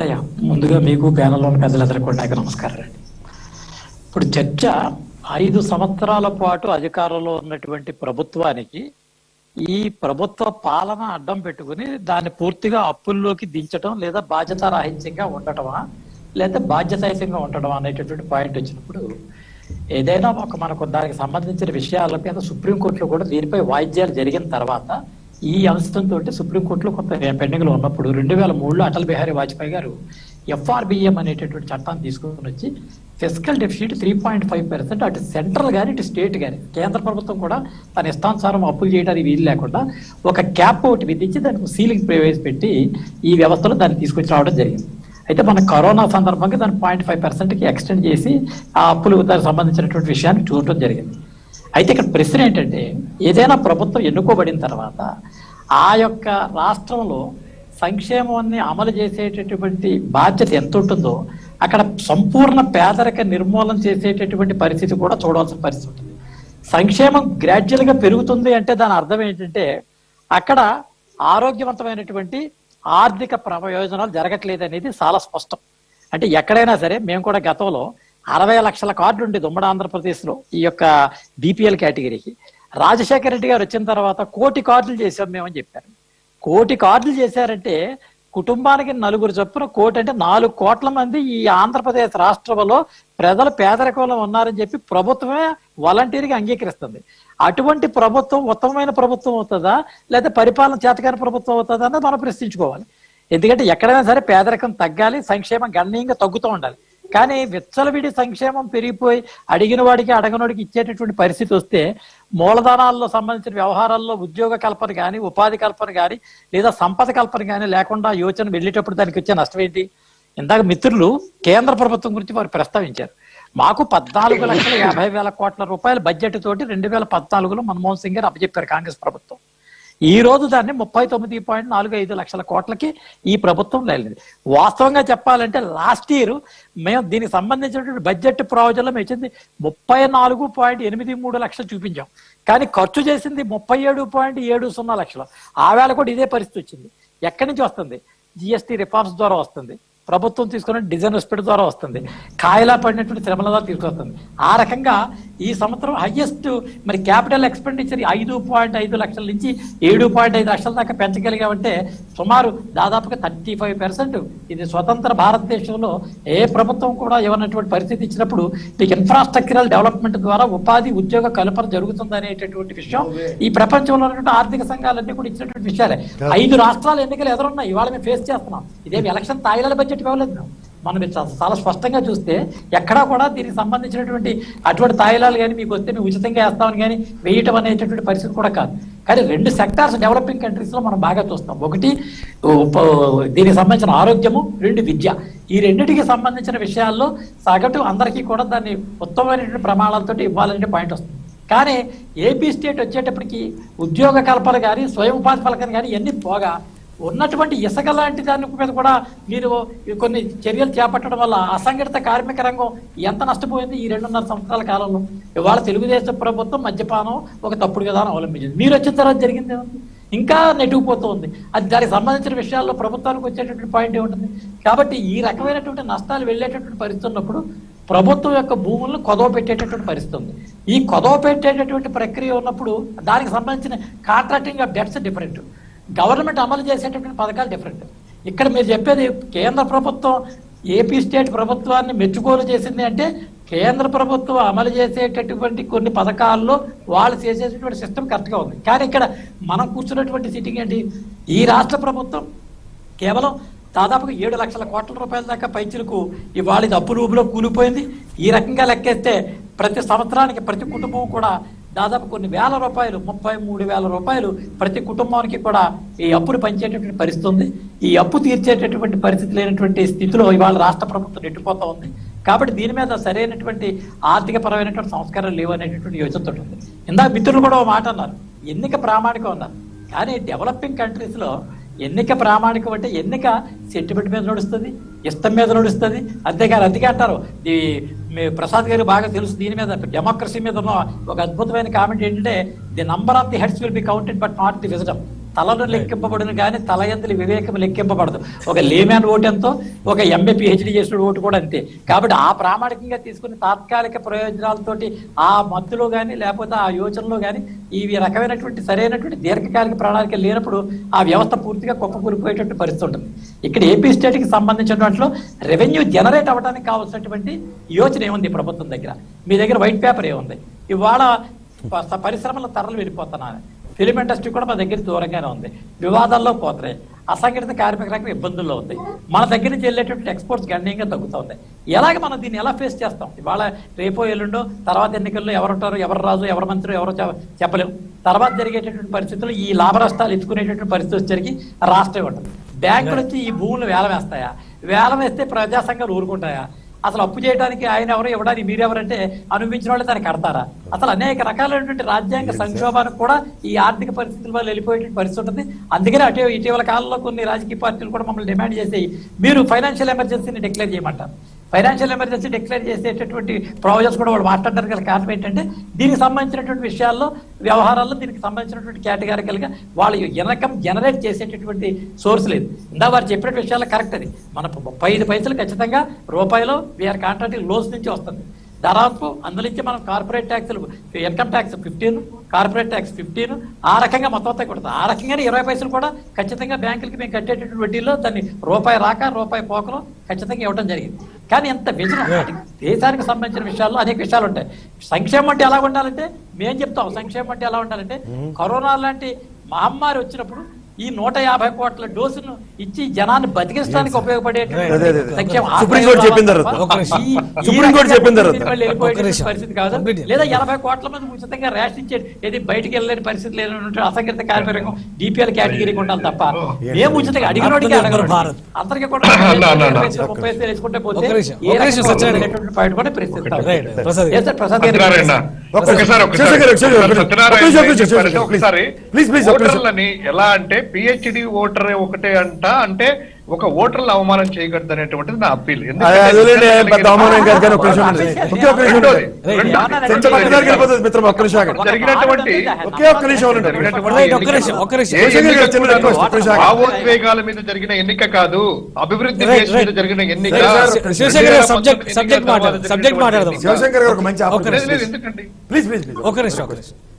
అయ్యా, ముందుగా మీకు ప్యానెల్లోని పెద్దలందరికీ కూడా నాకు నమస్కారం అండి. ఇప్పుడు చర్చ 5 సంవత్సరాల పాటు అధికారంలో ఉన్నటువంటి ప్రభుత్వానికి ఈ ప్రభుత్వ పాలన అడ్డం పెట్టుకుని దాన్ని పూర్తిగా అప్పుల్లోకి దించడం లేదా బాధ్యత రాహిత్యంగా ఉండటమా లేదా బాధ్యతాయుతంగా ఉండటమా అనేటటువంటి పాయింట్ వచ్చినప్పుడు ఏదైనా మనకు దానికి సంబంధించిన విషయాల మీద సుప్రీంకోర్టులో కూడా దీనిపై వాయిద్యాలు జరిగిన తర్వాత ఈ అంశంతో సుప్రీంకోర్టులో కొంత పెండింగ్ లో ఉన్నప్పుడు 2003లో అటల్ బిహారీ వాజ్పేయి గారు FRBM అనేటటువంటి చట్టాన్ని తీసుకుని వచ్చి ఫిస్కల్ డెఫిసిట్ 3.5%, అటు సెంట్రల్ కానీ ఇటు స్టేట్ కానీ కేంద్ర ప్రభుత్వం కూడా తన ఇష్టానుసారం అప్పులు చేయడానికి వీలు లేకుండా ఒక క్యాప్ ఒకటి విధించి దానికి సీలింగ్ ప్రవేశపెట్టి ఈ వ్యవస్థలో దాన్ని తీసుకొచ్చి రావడం జరిగింది. అయితే మన కరోనా సందర్భంగా దాన్ని 0.5%కి ఎక్స్టెండ్ చేసి ఆ అప్పులు దానికి సంబంధించినటువంటి విషయాన్ని చూడటం జరిగింది. అయితే ఇక్కడ ప్రశ్న ఏంటంటే, ఏదైనా ప్రభుత్వం ఎన్నుకోబడిన తర్వాత ఆ యొక్క రాష్ట్రంలో సంక్షేమాన్ని అమలు చేసేటటువంటి బాధ్యత ఎంత ఉంటుందో అక్కడ సంపూర్ణ పేదరిక నిర్మూలన చేసేటటువంటి పరిస్థితి కూడా చూడాల్సిన పరిస్థితి ఉంటుంది. సంక్షేమం గ్రాడ్యువల్ గా పెరుగుతుంది అంటే దాని అర్థం ఏంటంటే అక్కడ ఆరోగ్యవంతమైనటువంటి ఆర్థిక ప్రయోజనాలు జరగట్లేదు అనేది చాలా స్పష్టం. అంటే ఎక్కడైనా సరే మేము కూడా గతంలో 60 లక్షల కార్డులు ఉండేది ఉమ్మడి ఆంధ్రప్రదేశ్లో ఈ యొక్క BPL కేటగిరీకి. రాజశేఖర రెడ్డి గారు వచ్చిన తర్వాత 1 కోటి కార్డులు చేసాం మేమని చెప్పారు. 1 కోటి కార్డులు చేశారంటే కుటుంబానికి 4 చొప్పున 1 కోటి అంటే 4 కోట్ల మంది ఈ ఆంధ్రప్రదేశ్ రాష్ట్రంలో ప్రజలు పేదరికంలో ఉన్నారని చెప్పి ప్రభుత్వమే వాలంటీర్గా అంగీకరిస్తుంది. అటువంటి ప్రభుత్వం ఉత్తమమైన ప్రభుత్వం అవుతుందా లేదా పరిపాలన చేతకాని ప్రభుత్వం అవుతుందా అన్నది మనం ప్రశ్నించుకోవాలి. ఎందుకంటే ఎక్కడైనా సరే పేదరికం తగ్గాలి, సంక్షేమం గణనీయంగా తగ్గుతూ ఉండాలి. కానీ విచ్చలవిడి సంక్షేమం పెరిగిపోయి అడిగిన వాడికి అడగనోడికి ఇచ్చేటటువంటి పరిస్థితి వస్తే మూలధనాల్లో సంబంధించిన వ్యవహారాల్లో ఉద్యోగ కల్పన కానీ ఉపాధి కల్పన కానీ లేదా సంపద కల్పన కానీ లేకుండా యోచన వెళ్ళేటప్పుడు దానికి వచ్చే నష్టం ఏంటి? ఇందాక మిత్రులు కేంద్ర ప్రభుత్వం గురించి వారు ప్రస్తావించారు. మాకు 14,50,000 కోట్ల రూపాయల బడ్జెట్ తోటి 2014లో మన్మోహన్ సింగ్ గారు అప్పచెప్పారు కాంగ్రెస్ ప్రభుత్వం. ఈ రోజు దాన్ని 39.45 లక్షల కోట్లకి ఈ ప్రభుత్వం వెళ్ళింది. వాస్తవంగా చెప్పాలంటే లాస్ట్ ఇయర్ మేము దీనికి సంబంధించినటువంటి బడ్జెట్ ప్రావిజన్లో మేము ఇచ్చింది 34.83 లక్షలు చూపించాం. కానీ ఖర్చు చేసింది 37.70 లక్షలు. ఆ వేళ కూడా ఇదే పరిస్థితి వచ్చింది. ఎక్కడి నుంచి వస్తుంది? GST రిఫార్మ్స్ ద్వారా వస్తుంది, ప్రభుత్వం తీసుకున్న డిజైన్ హాస్పిటల్ ద్వారా వస్తుంది, కాయలా పడినటువంటి శ్రమల ద్వారా తీసుకొస్తుంది. ఆ రకంగా ఈ సంవత్సరం హైయెస్ట్ మరి క్యాపిటల్ ఎక్స్పెండిచర్ 5.5 లక్షల నుంచి 7.5 లక్షల దాకా పెంచగలిగామంటే సుమారు దాదాపుగా 35%. ఇది స్వతంత్ర భారతదేశంలో ఏ ప్రభుత్వం కూడా ఇవ్వనటువంటి పరిస్థితి ఇచ్చినప్పుడు మీకు ఇన్ఫ్రాస్ట్రక్చరల్ డెవలప్మెంట్ ద్వారా ఉపాధి ఉద్యోగ కల్పన జరుగుతుంది అనేటటువంటి విషయం ఈ ప్రపంచంలో ఉన్నటువంటి ఆర్థిక సంఘాలన్నీ కూడా ఇచ్చినటువంటి విషయాలే. 5 రాష్ట్రాల ఎన్నికలు ఎదురున్నాయి, ఇవాళ మేము ఫేస్ చేస్తున్నాం. ఇదేమి ఎలక్షన్ తాయిలాల బడ్జెట్ ఇవ్వలేదు. మనం చాలా స్పష్టంగా చూస్తే ఎక్కడా కూడా దీనికి సంబంధించినటువంటి అటువంటి తాయిలాలు కానీ మీకు వస్తే మేము ఉచితంగా వేస్తామని కానీ వేయటం అనేటటువంటి పరిస్థితి కూడా కాదు. కానీ 2 సెక్టార్స్ డెవలపింగ్ కంట్రీస్ లో మనం బాగా చూస్తాం. ఒకటి దీనికి సంబంధించిన ఆరోగ్యము, 2 విద్య. ఈ రెండింటికి సంబంధించిన విషయాల్లో సగటు అందరికీ కూడా దాన్ని ఉత్తమమైనటువంటి ప్రమాణాలతో ఇవ్వాలనే పాయింట్ వస్తుంది. కానీ ఏపీ స్టేట్ వచ్చేటప్పటికి ఉద్యోగ కల్పన కానీ స్వయం ఉపాధి పథకం కానీ ఇవన్నీ పోగా ఉన్నటువంటి ఇసుక లాంటి దాని మీద కూడా మీరు కొన్ని చర్యలు చేపట్టడం వల్ల అసంఘటిత కార్మిక రంగం ఎంత నష్టపోయింది ఈ 2.5 సంవత్సరాల కాలంలో. ఇవాళ తెలుగుదేశం ప్రభుత్వం మద్యపానం ఒక తప్పుడు విధానం అవలంబించింది. మీరు వచ్చిన తర్వాత జరిగింది ఇంకా నెట్టుకుపోతూ ఉంది. అది దానికి సంబంధించిన విషయాల్లో ప్రభుత్వానికి వచ్చేటటువంటి పాయింట్ ఏముంటుంది? కాబట్టి ఈ రకమైనటువంటి నష్టాలు వెళ్ళేటటువంటి పరిస్థితి ఉన్నప్పుడు ప్రభుత్వం యొక్క భూములను కొదవ పెట్టేటటువంటి పరిస్థితి ఉంది. ఈ కొదవ పెట్టేటటువంటి ప్రక్రియ ఉన్నప్పుడు దానికి సంబంధించిన contracting of debts different, government అమలు చేసేటటువంటి పథకాలు డిఫరెంట్. ఇక్కడ మీరు చెప్పేది కేంద్ర ప్రభుత్వం ఏపీ స్టేట్ ప్రభుత్వాన్ని మెచ్చుకోలు చేసింది అంటే కేంద్ర ప్రభుత్వం అమలు చేసేటటువంటి కొన్ని పథకాల్లో వాళ్ళు చేసేటటువంటి సిస్టమ్ కరెక్ట్గా ఉంది. కానీ ఇక్కడ మనం కూర్చున్నటువంటి సిట్టింగ్ ఏంటి? ఈ రాష్ట్ర ప్రభుత్వం కేవలం దాదాపుగా 7 లక్షల కోట్ల రూపాయల దాకా పైచులకు ఇవాళ ఇది అప్పు రూపులో కూలిపోయింది. ఈ రకంగా లెక్కేస్తే ప్రతి సంవత్సరానికి ప్రతి కుటుంబం కూడా దాదాపు కొన్ని వేల రూపాయలు 33,000 రూపాయలు ప్రతి కుటుంబానికి కూడా ఈ అప్పును పంచేటటువంటి పరిస్థితి ఉంది. ఈ అప్పు తీర్చేటటువంటి పరిస్థితి లేనటువంటి స్థితిలో ఇవాళ రాష్ట్ర ప్రభుత్వం నెట్టిపోతా ఉంది. కాబట్టి దీని మీద సరైనటువంటి ఆర్థిక పరమైనటువంటి సంస్కారాలు లేవు అనేటటువంటి యోచనతో ఉంది. ఇందాక మిత్రులు కూడా ఒక మాట అన్నారు, ఎన్నిక ప్రామాణికం అన్నారు. కానీ డెవలపింగ్ కంట్రీస్ లో ఎన్నిక ప్రామాణికం అంటే ఎన్నిక సెంటిమెంట్ మీద నడుస్తుంది, ఇష్టం మీద నడుస్తుంది. అంతేగాని అందుకే అంటారు, ప్రసాద్ గారు బాగా తెలుసు దీని మీద, డెమోక్రసీ మీద ఉన్న ఒక అద్భుతమైన కామెంట్ ఏంటంటే, the number of the heads will be counted but not the wisdom. తలను లెక్కింపబడును కానీ తల ఎంతలి వివేకం లెక్కింపబడదు. ఒక లేమ్యాన్ ఓటు ఎంతో, ఒక ఎంఏ పిహెచ్డి చేసిన ఓటు కూడా అంతే. కాబట్టి ఆ ప్రామాణికంగా తీసుకుని తాత్కాలిక ప్రయోజనాలతోటి ఆ మత్తులో కానీ లేకపోతే ఆ యోచనలో కానీ ఇవి రకమైనటువంటి సరైనటువంటి దీర్ఘకాలిక ప్రణాళిక లేనప్పుడు ఆ వ్యవస్థ పూర్తిగా కుప్పకూలిపోయేటువంటి పరిస్థితి ఉంటుంది. ఇక్కడ ఏపీ స్టేట్కి సంబంధించిన వాటిలో రెవెన్యూ జనరేట్ అవ్వడానికి కావాల్సినటువంటి యోచన ఏముంది ప్రభుత్వం దగ్గర? మీ దగ్గర వైట్ పేపర్ ఏముంది? ఇవాళ పరిశ్రమల తరలు వెళ్ళిపోతున్నాను, ఫిలిం ఇండస్ట్రీ కూడా మన దగ్గర దూరంగానే ఉంది, వివాదాల్లో పోతున్నాయి, అసంఘటిత కార్మిక రంగం ఇబ్బందుల్లో ఉంది, మన దగ్గర నుంచి వెళ్ళేటువంటి ఎక్స్పోర్ట్స్ గణనీయంగా తగ్గుతుంది. ఎలాగ మనం దీన్ని ఎలా ఫేస్ చేస్తాం? ఇవాళ రేపో ఎల్లుండో తర్వాత ఎన్నికల్లో ఎవరుంటారు, ఎవరు రాజు, ఎవరు మంత్రి, ఎవరో చెప్పలేము. తర్వాత జరిగేటటువంటి పరిస్థితుల్లో ఈ లాభ నష్టాలు ఎత్తుకునేటువంటి పరిస్థితి వచ్చేసరికి రాష్ట్రం ఉంటుంది. బ్యాంకులు వచ్చి ఈ భూములు వేలం వేస్తాయా? వేలం వేస్తే ప్రజా సంఘాలు ఊరుకుంటాయా? అసలు అప్పు చేయడానికి ఆయన ఎవరు, ఇవ్వడానికి మీరెవరంటే అనుభవించిన వాళ్ళు దాన్ని కడతారా? అసలు అనేక రకాలైనటువంటి రాజ్యాంగ సంక్షోభానికి కూడా ఈ ఆర్థిక పరిస్థితుల వల్ల వెళ్ళిపోయేటువంటి పరిస్థితి ఉంటుంది. అందుకనే ఇటీవల కాలంలో కొన్ని రాజకీయ పార్టీలు కూడా మమ్మల్ని డిమాండ్ చేసి మీరు ఫైనాన్షియల్ ఎమర్జెన్సీని డిక్లేర్ చేయమంటారు. ఫైనాన్షియల్ ఎమర్జెన్సీ డిక్లేర్ చేసేటటువంటి ప్రొవిజన్స్ కూడా వాళ్ళు మాట్లాడడానికి గల కారణం ఏంటంటే, దీనికి సంబంధించినటువంటి విషయాల్లో, వ్యవహారాల్లో దీనికి సంబంధించినటువంటి కేటగారికల్గా వాళ్ళు ఇన్కమ్ జనరేట్ చేసేటటువంటి సోర్స్ లేదు. ఇందా వారు చెప్పిన విషయాల్లో కరెక్ట్. అది మన 35 పైసలు ఖచ్చితంగా రూపాయలు వీఆర్ కాంట్రాక్టింగ్ లోన్స్ నుంచి వస్తుంది. దాదాపు అందులో నుంచి మనం కార్పొరేట్ ట్యాక్స్లు, ఇన్కమ్ ట్యాక్స్ 15, కార్పొరేట్ ట్యాక్స్ 15, ఆ రకంగా మొత్తం కొడతాం. ఆ రకంగానే 20 పైసలు కూడా ఖచ్చితంగా బ్యాంకులకి మేము కట్టేటటువంటి వడ్డీలో దాన్ని రూపాయి రాక రూపాయి పోకలో ఖచ్చితంగా ఇవ్వడం జరిగింది. కానీ ఎంత విజనం, దేశానికి సంబంధించిన విషయాల్లో అనేక విషయాలు ఉంటాయి. సంక్షేమం అంటే ఎలా ఉండాలంటే, మేము చెప్తాం సంక్షేమం అంటే ఎలా ఉండాలంటే, కరోనా లాంటి మహమ్మారి వచ్చినప్పుడు ఈ 150 కోట్ల డోసును ఇచ్చి జనాన్ని బతికించడానికి ఉపయోగపడే పరిస్థితి కాదు. లేదా 80 కోట్ల మంది ఉచితంగా రేషన్ ఇచ్చే, ఏది బయటికి వెళ్ళలేని పరిస్థితి లేనటువంటి అసంఘటిత కార్మికం డిపిఎల్ కేటగిరీకి ఉండాలి తప్ప మేము ఉచితంగా అడిగినోడికి అడగరు. అందరికీ కూడా 30 వేసుకుంటే పోతే ఏ రకమైనటువంటి పాయింట్ కూడా పరిస్థితి. ప్రసాద్ గారు ఎలా అంటే పిహెచ్డి ఓటర్ ఒకటే అంటే ఒక ఓటర్లు అవమానం చేయకూడదు అనేటువంటిది నా అప్పీల్. భావోద్వేగాల మీద జరిగిన ఎన్నిక కాదు, అభివృద్ధి మీద జరిగిన ఎన్నిక.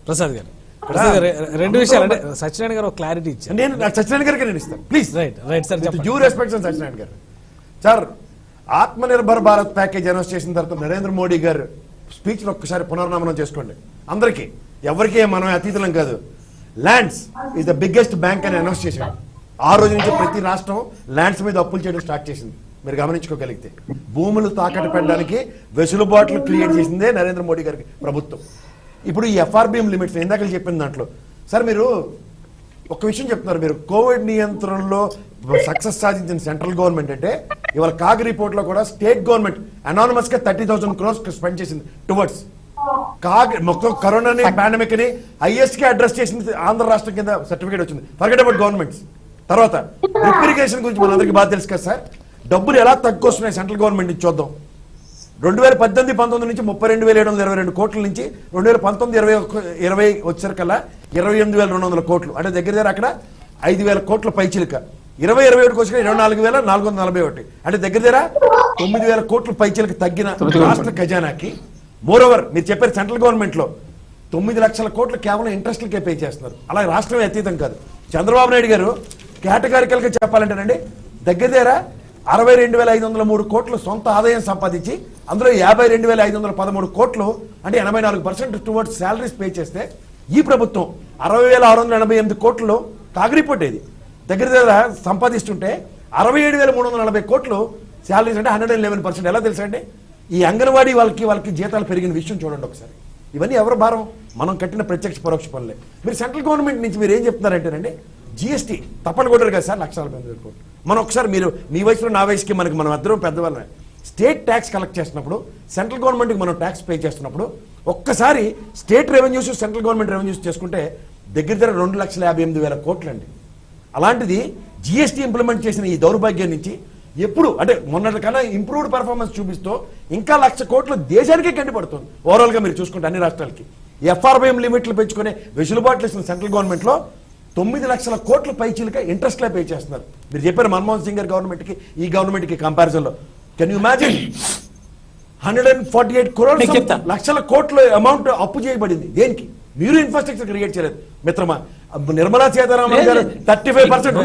ప్రసాద్ గారు రెండు విషయాలు అంటే సత్యనారాయణ గారు క్లారిటీ ఇచ్చారు. నేను సత్యనారాయణ గారికి నేను ఇస్తాను please. Right sir, due respect Satyanarayana garu. Sir, Atmanirbhar Bharat package announce చేసిన తర్వాత నరేంద్ర మోడీ గారు స్పీచ్ లో ఒక్కసారి పునర్నామనం చేసుకోండి. అందరికీ, ఎవరికి మనం అతీతులం కాదు. Lands is the biggest bank అని అనౌన్స్ చేశాడు. ఆ రోజు నుంచి ప్రతి రాష్ట్రం ల్యాండ్స్ మీద అప్పులు చేయడం స్టార్ట్ చేసింది. మీరు గమనించుకోగలిగితే భూములు తాకట్టు పెట్టడానికి వెసులుబాట్లు క్రియేట్ చేసిందే నరేంద్ర మోడీ గారికి ప్రభుత్వం. ఇప్పుడు ఈ ఎఫ్ఆర్బిఎం లిమిట్స్ ఇందాక చెప్పిన దాంట్లో సార్ మీరు ఒక విషయం చెప్తున్నారు. మీరు కోవిడ్ నియంత్రణలో సక్సెస్ సాధించిన సెంట్రల్ గవర్నమెంట్ అంటే ఇవాళ కాగ్ రిపోర్ట్ లో కూడా స్టేట్ గవర్నమెంట్ అనానమస్ గా 30,000 crores స్పెండ్ చేసింది టువర్డ్స్ కాగ్. మొత్తం కరోనాని పాండమిక్ ని హైయెస్ట్ గా అడ్రస్ చేసింది ఆంధ్ర రాష్ట్రం కింద సర్టిఫికేట్ వచ్చింది. Forget about governments. తర్వాత డ్రిప్ ఇరిగేషన్ గురించి మనందరికీ బాగా తెలుసు కదా సార్. డబ్బులు ఎలా తక్కువస్తున్నాయి సెంట్రల్ గవర్నమెంట్ నుంచి చూద్దాం. 2018-19 నుంచి 32,722 కోట్ల నుంచి 2019-20 వచ్చేసరికల్లా 28,200 కోట్లు, అంటే దగ్గర అక్కడ 5,000 కోట్ల పైచిలుక. 2021 వచ్చి 24,441, అంటే దగ్గర 9,000 కోట్ల పైచిలుక తగ్గిన రాష్ట్ర ఖజానాకి. మోరోవర్ మీరు చెప్పారు సెంట్రల్ గవర్నమెంట్ లో 9 లక్షల కోట్లు కేవలం ఇంట్రెస్ట్లకే పే చేస్తున్నారు. అలా రాష్ట్రమే అతీతం కాదు. చంద్రబాబు నాయుడు గారు కేటగారికల్ గా చెప్పాలంటేనండి దగ్గర 62,503 కోట్లు సొంత ఆదాయం సంపాదించి అందులో 52,513 కోట్లు అంటే 84% టువర్డ్స్ శాలరీస్ పే చేస్తే, ఈ ప్రభుత్వం 60,688 కోట్లు కాగ్రిపోర్ట్ ఏది దగ్గర సంపాదిస్తుంటే 67,340 కోట్లు శాలరీస్ అంటే 111%. ఎలా తెలుసా అండి? ఈ అంగన్వాడీ వాళ్ళకి జీతాలు పెరిగిన విషయం చూడండి ఒకసారి. ఇవన్నీ ఎవరు భారం? మనం కట్టిన ప్రత్యక్ష పరోక్ష పనులే. మీరు సెంట్రల్ గవర్నమెంట్ నుంచి మీరు ఏం చెప్తున్నారంటేనండి, జిఎస్టీ తప్పని కొట్టారు కదా సార్, 1,40,000 కోట్లు. మనం ఒకసారి మీరు మీ వయసులో నా వయసుకి మనం అద్దరం పెద్దవాళ్ళమే. స్టేట్ ట్యాక్స్ కలెక్ట్ చేస్తున్నప్పుడు, సెంట్రల్ గవర్నమెంట్కి మనం ట్యాక్స్ పే చేస్తున్నప్పుడు ఒక్కసారి state revenues central government revenues చేసుకుంటే దగ్గర 2,58,000 కోట్లండి. అలాంటిది జిఎస్టీ ఇంప్లిమెంట్ చేసిన ఈ దౌర్భాగ్యం నుంచి ఎప్పుడు అంటే మొన్నటి కన్నా ఇంప్రూవ్డ్ పర్ఫార్మెన్స్ చూపిస్తూ ఇంకా 1,00,000 కోట్లు దేశానికే కండిపడుతుంది. ఓవరాల్ గా మీరు చూసుకుంటే అన్ని రాష్ట్రాలకి ఎఫ్ఆర్బిఎం లిమిట్లు పెంచుకునే వెసులుబాట్లు ఇస్తున్న సెంట్రల్ గవర్నమెంట్ లో 9 లక్షల కోట్ల పైచీలుగా ఇంట్రెస్ట్లే పే చేస్తున్నారు. మీరు చెప్పారు మన్మోహన్ సింగ్ గారి గవర్నమెంట్ కి ఈ గవర్నమెంట్ కి కంపారిజన్ లో. కెన్ యూ ఇమాజిన్ 148 crores లక్షల కోట్ల అమౌంట్ అప్పు చేయబడింది. దేనికి? మీరు ఇన్ఫ్రాస్ట్రక్చర్ క్రియేట్ చేయలేదు మిత్రమా. నిర్మలా సీతారామన్ గారు 35%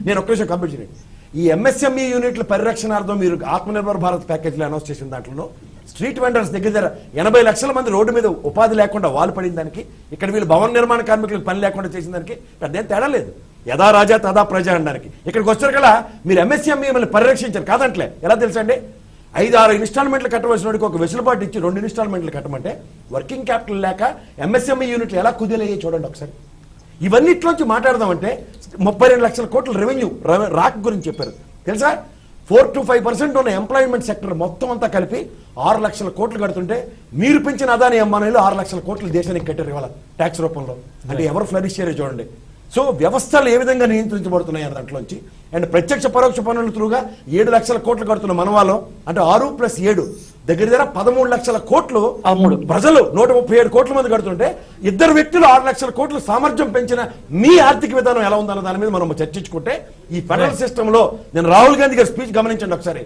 నేను ఒక్క నిమిషం కంప్లీట్ చేయండి. ఈ ఎంఎస్ఎంఈ యూనిట్ల పరిరక్షణార్థం మీరు ఆత్మనిర్భర్ భారత్ ప్యాకేజ్ లో అనౌన్స్ చేసిన దాంట్లో స్ట్రీట్ వెండర్స్ దగ్గర 80 లక్షల మంది రోడ్డు మీద ఉపాధి లేకుండా వాళ్ళు పడిన దానికి, ఇక్కడ వీళ్ళు భవన నిర్మాణ కార్మికులకు పని లేకుండా చేసిన దానికి పెద్ద తేడా లేదు. యథా రాజా తదా ప్రజా అనడానికి. ఇక్కడికి వచ్చారు కదా మీరు ఎంఎస్ఎంఈ మిమ్మల్ని పరిరక్షించారు కాదంటలే. ఎలా తెలుసా అండి? 5-6 ఇన్స్టాల్మెంట్లు కట్టవలసిన వాడికి ఒక వెసులుబాటు ఇచ్చి 2 ఇన్స్టాల్మెంట్లు కట్టమంటే వర్కింగ్ క్యాపిటల్ లేక ఎంఎస్ఎంఈ యూనిట్లు ఎలా కుదేలయ్యే చూడండి ఒకసారి. ఇవన్నిట్లోంచి మాట్లాడదామంటే 32 లక్షల కోట్ల రెవెన్యూ రాక్ గురించి చెప్పారు తెలుసా. 4 to 5% ఉన్న ఎంప్లాయ్మెంట్ సెక్టర్ మొత్తం అంతా కలిపి 6 లక్షల కోట్లు కడుతుంటే మీరు పెంచిన అదాని అంబానీలు 6 లక్షల కోట్లు దేశానికి కట్టారు ఇవాళ ట్యాక్స్ రూపంలో. అంటే ఎవరు ఫ్లరిష్ చేయరో చూడండి. సో వ్యవస్థలు ఏ విధంగా నియంత్రించబడుతున్నాయి అన్న దాంట్లోంచి అండ్ ప్రత్యక్ష పరోక్ష పన్నుల త్రూగా 7 లక్షల కోట్లు కడుతున్న మన వాళ్ళు అంటే 6 + 7 దగ్గర 13 లక్షల కోట్లు ప్రజలు 137 కోట్ల మంది కడుతుంటే 2 వ్యక్తులు 6 లక్షల కోట్లు సామర్థ్యం పెంచిన మీ ఆర్థిక విధానం ఎలా ఉందన్న దాని మీద మనం చర్చించుకుంటే ఈ ఫెడరల్ సిస్టమ్ లో నేను రాహుల్ గాంధీ గారి స్పీచ్ గమనించండి ఒకసారి.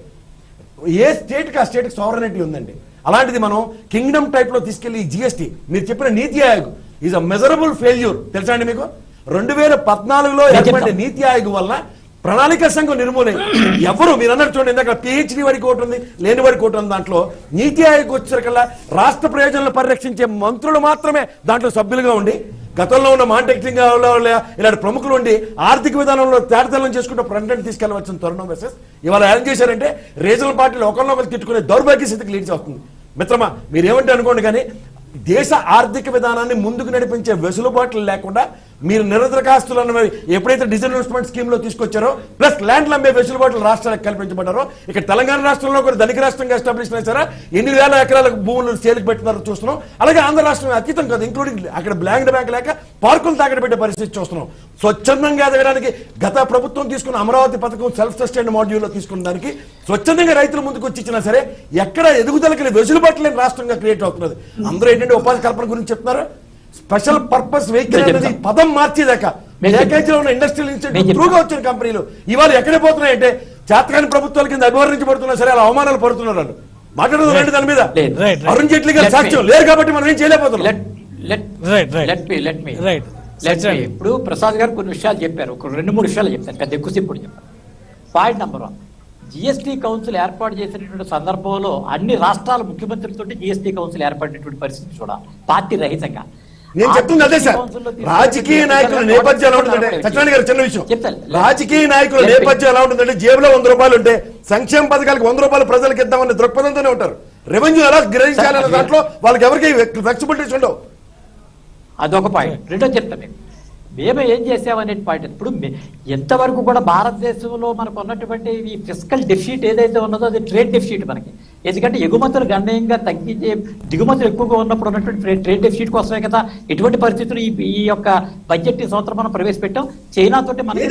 ఏ స్టేట్ కి ఆ స్టేట్ కి సావరనిటీ ఉందండి. అలాంటిది మనం కింగ్డమ్ టైప్ లో తీసుకెళ్లి జిఎస్టీ మీరు చెప్పిన నీతి Aayog is a measurable failure తెలుసా అండి మీకు. 2014లో ఏర్పడిన నీతి ఆయోగ్ వల్ల ప్రణాళిక సంఘం నిర్మూలన ఎవరు మీరు అన్నట్టు చూడండి. ఇందాక పిహెచ్డి వారికి ఒకటి ఉంది, లేని వారికి ఒకటి ఉంది. దాంట్లో నీతి ఆయోగ్ వచ్చేసరికల్లా రాష్ట్ర ప్రయోజనాలను పరిరక్షించే మంత్రులు మాత్రమే దాంట్లో సభ్యులుగా ఉండి గతంలో ఉన్న మాంటెక్టింగ్ ఇలాంటి ప్రముఖులు ఉండి ఆర్థిక విధానంలో తేటతెల్లం చేసుకుంటూ ఫ్రంట్ తీసుకెళ్లవచ్చిన తరుణం మెసేజ్ ఇవాళ ఏం చేశారంటే రీజనల్ పార్టీలు ఒకరినొకరు తిట్టుకునే దౌర్భాగ్య స్థితికి లీడ్ చేస్తుంది. మిత్రమా మీరేమంటే అనుకోండి కానీ దేశ ఆర్థిక విధానాన్ని ముందుకు నడిపించే వెసులుబాట్లు లేకుండా మీరు నిరదరఖాస్తులు అన్నవి ఎప్పుడైతే డిజిటల్ ఇన్వెస్ట్మెంట్ స్కీమ్ లో తీసుకొచ్చారో ప్లస్ ల్యాండ్లు అమ్మే వెసులుబాట్లు రాష్ట్రాలకు కల్పించబడ్డారో ఇక్కడ తెలంగాణ రాష్ట్రంలో కూడా ధనిక రాష్ట్రంగా ఎస్టాబ్లిష్ చేశారా ఎన్ని వేల ఎకరాలకు భూములు సేల్కి పెట్టినారో చూస్తున్నాం. అలాగే ఆంధ్ర రాష్ట్రం అతీతం కాదు ఇంక్లూడింగ్ అక్కడ బ్లాంక్ బ్యాంక్ లేక పార్కులు తాకట పెట్టే పరిస్థితి చూస్తున్నాం. స్వచ్ఛందంగా ఎదగడానికి గత ప్రభుత్వం తీసుకున్న అమరావతి పథకం సెల్ఫ్ సస్టైన్ మాడ్యూల్లో తీసుకున్న దానికి స్వచ్ఛందంగా రైతుల ముందుకు వచ్చి ఇచ్చినా సరే ఎక్కడ ఎదుగుదలకి వెసులుబాటు లేని రాష్ట్రంగా క్రియేట్ అవుతున్నది. అందరూ ఏంటంటే ఉపాధి కల్పన గురించి చెప్తున్నారు. స్పెషల్ పర్పస్ వెహికల్ అనేది పదం మార్చేదాకా ప్యాకేజీలో ఉన్న ఇండస్ట్రియల్ ఇన్స్టిట్యూట్ త్రూగా వచ్చిన కంపెనీలు ఇవాళ ఎక్కడే పోతున్నాయంటే చేతకాని ప్రభుత్వాల కింద అభివర్ణించబడుతున్నా సరే అలా అవమానాలు పడుతున్నారు. వాళ్ళు మాట్లాడదు దాని మీద అరుణ్ జైట్లీ గారు సాక్ష్యం లేరు కాబట్టి మనం ఏం చేయలేకపోతున్నాం. ఇప్పుడు ప్రసాద్ గారు కొన్ని విషయాలు చెప్పారు. ఒక 2-3 విషయాలు చెప్తారు, పెద్ద ఎక్కువసేపు ఇప్పుడు చెప్పారు. పాయింట్ నెంబర్ 1, జిఎస్టీ కౌన్సిల్ ఏర్పాటు చేసినటువంటి సందర్భంలో అన్ని రాష్ట్రాల ముఖ్యమంత్రులతో జిఎస్టీ కౌన్సిల్ ఏర్పడినటువంటి పరిస్థితి చూడాలి పార్టీ రహితంగా. నేను చెప్తుంది అదే సార్. రాజకీయ నాయకుల నేపథ్యం ఎలా ఉంటుందంటే సత్యనారాయణ గారు చిన్న విషయం, రాజకీయ నాయకుల నేపథ్యం ఎలా ఉంటుందంటే జేబులో 100 రూపాయలు ఉంటే సంక్షేమ పథకాలకు 100 రూపాయలు ప్రజలకు ఇద్దామనే దృక్పథంతోనే ఉంటారు. రెవెన్యూ ఎలా గ్రహించాలనే దాంట్లో వాళ్ళకి ఎవరికి ఫ్లెక్సిబిలిటీస్ ఉండవు. అదొక పాయింట్. రెండో చెప్తాను మేము ఏం చేసామనే పాయింట్. ఇప్పుడు ఎంతవరకు కూడా భారతదేశంలో మనకు ఉన్నటువంటి ఈ ఫిస్కల్ డెఫిసిట్ ఏదైతే ఉన్నదో అది ట్రేడ్ డెఫిసిట్ మనకి. ఎందుకంటే ఎగుమతులు గణనీయంగా తగ్గించే దిగుమతులు ఎక్కువగా ఉన్నప్పుడు ఉన్నటువంటి ట్రేడ్ డెఫిసిట్ కోసమే కదా ఎటువంటి పరిస్థితులు ఈ యొక్క బడ్జెట్ సంవత్సరం మనం ప్రవేశపెట్టాం. చైనా తోటి మనకి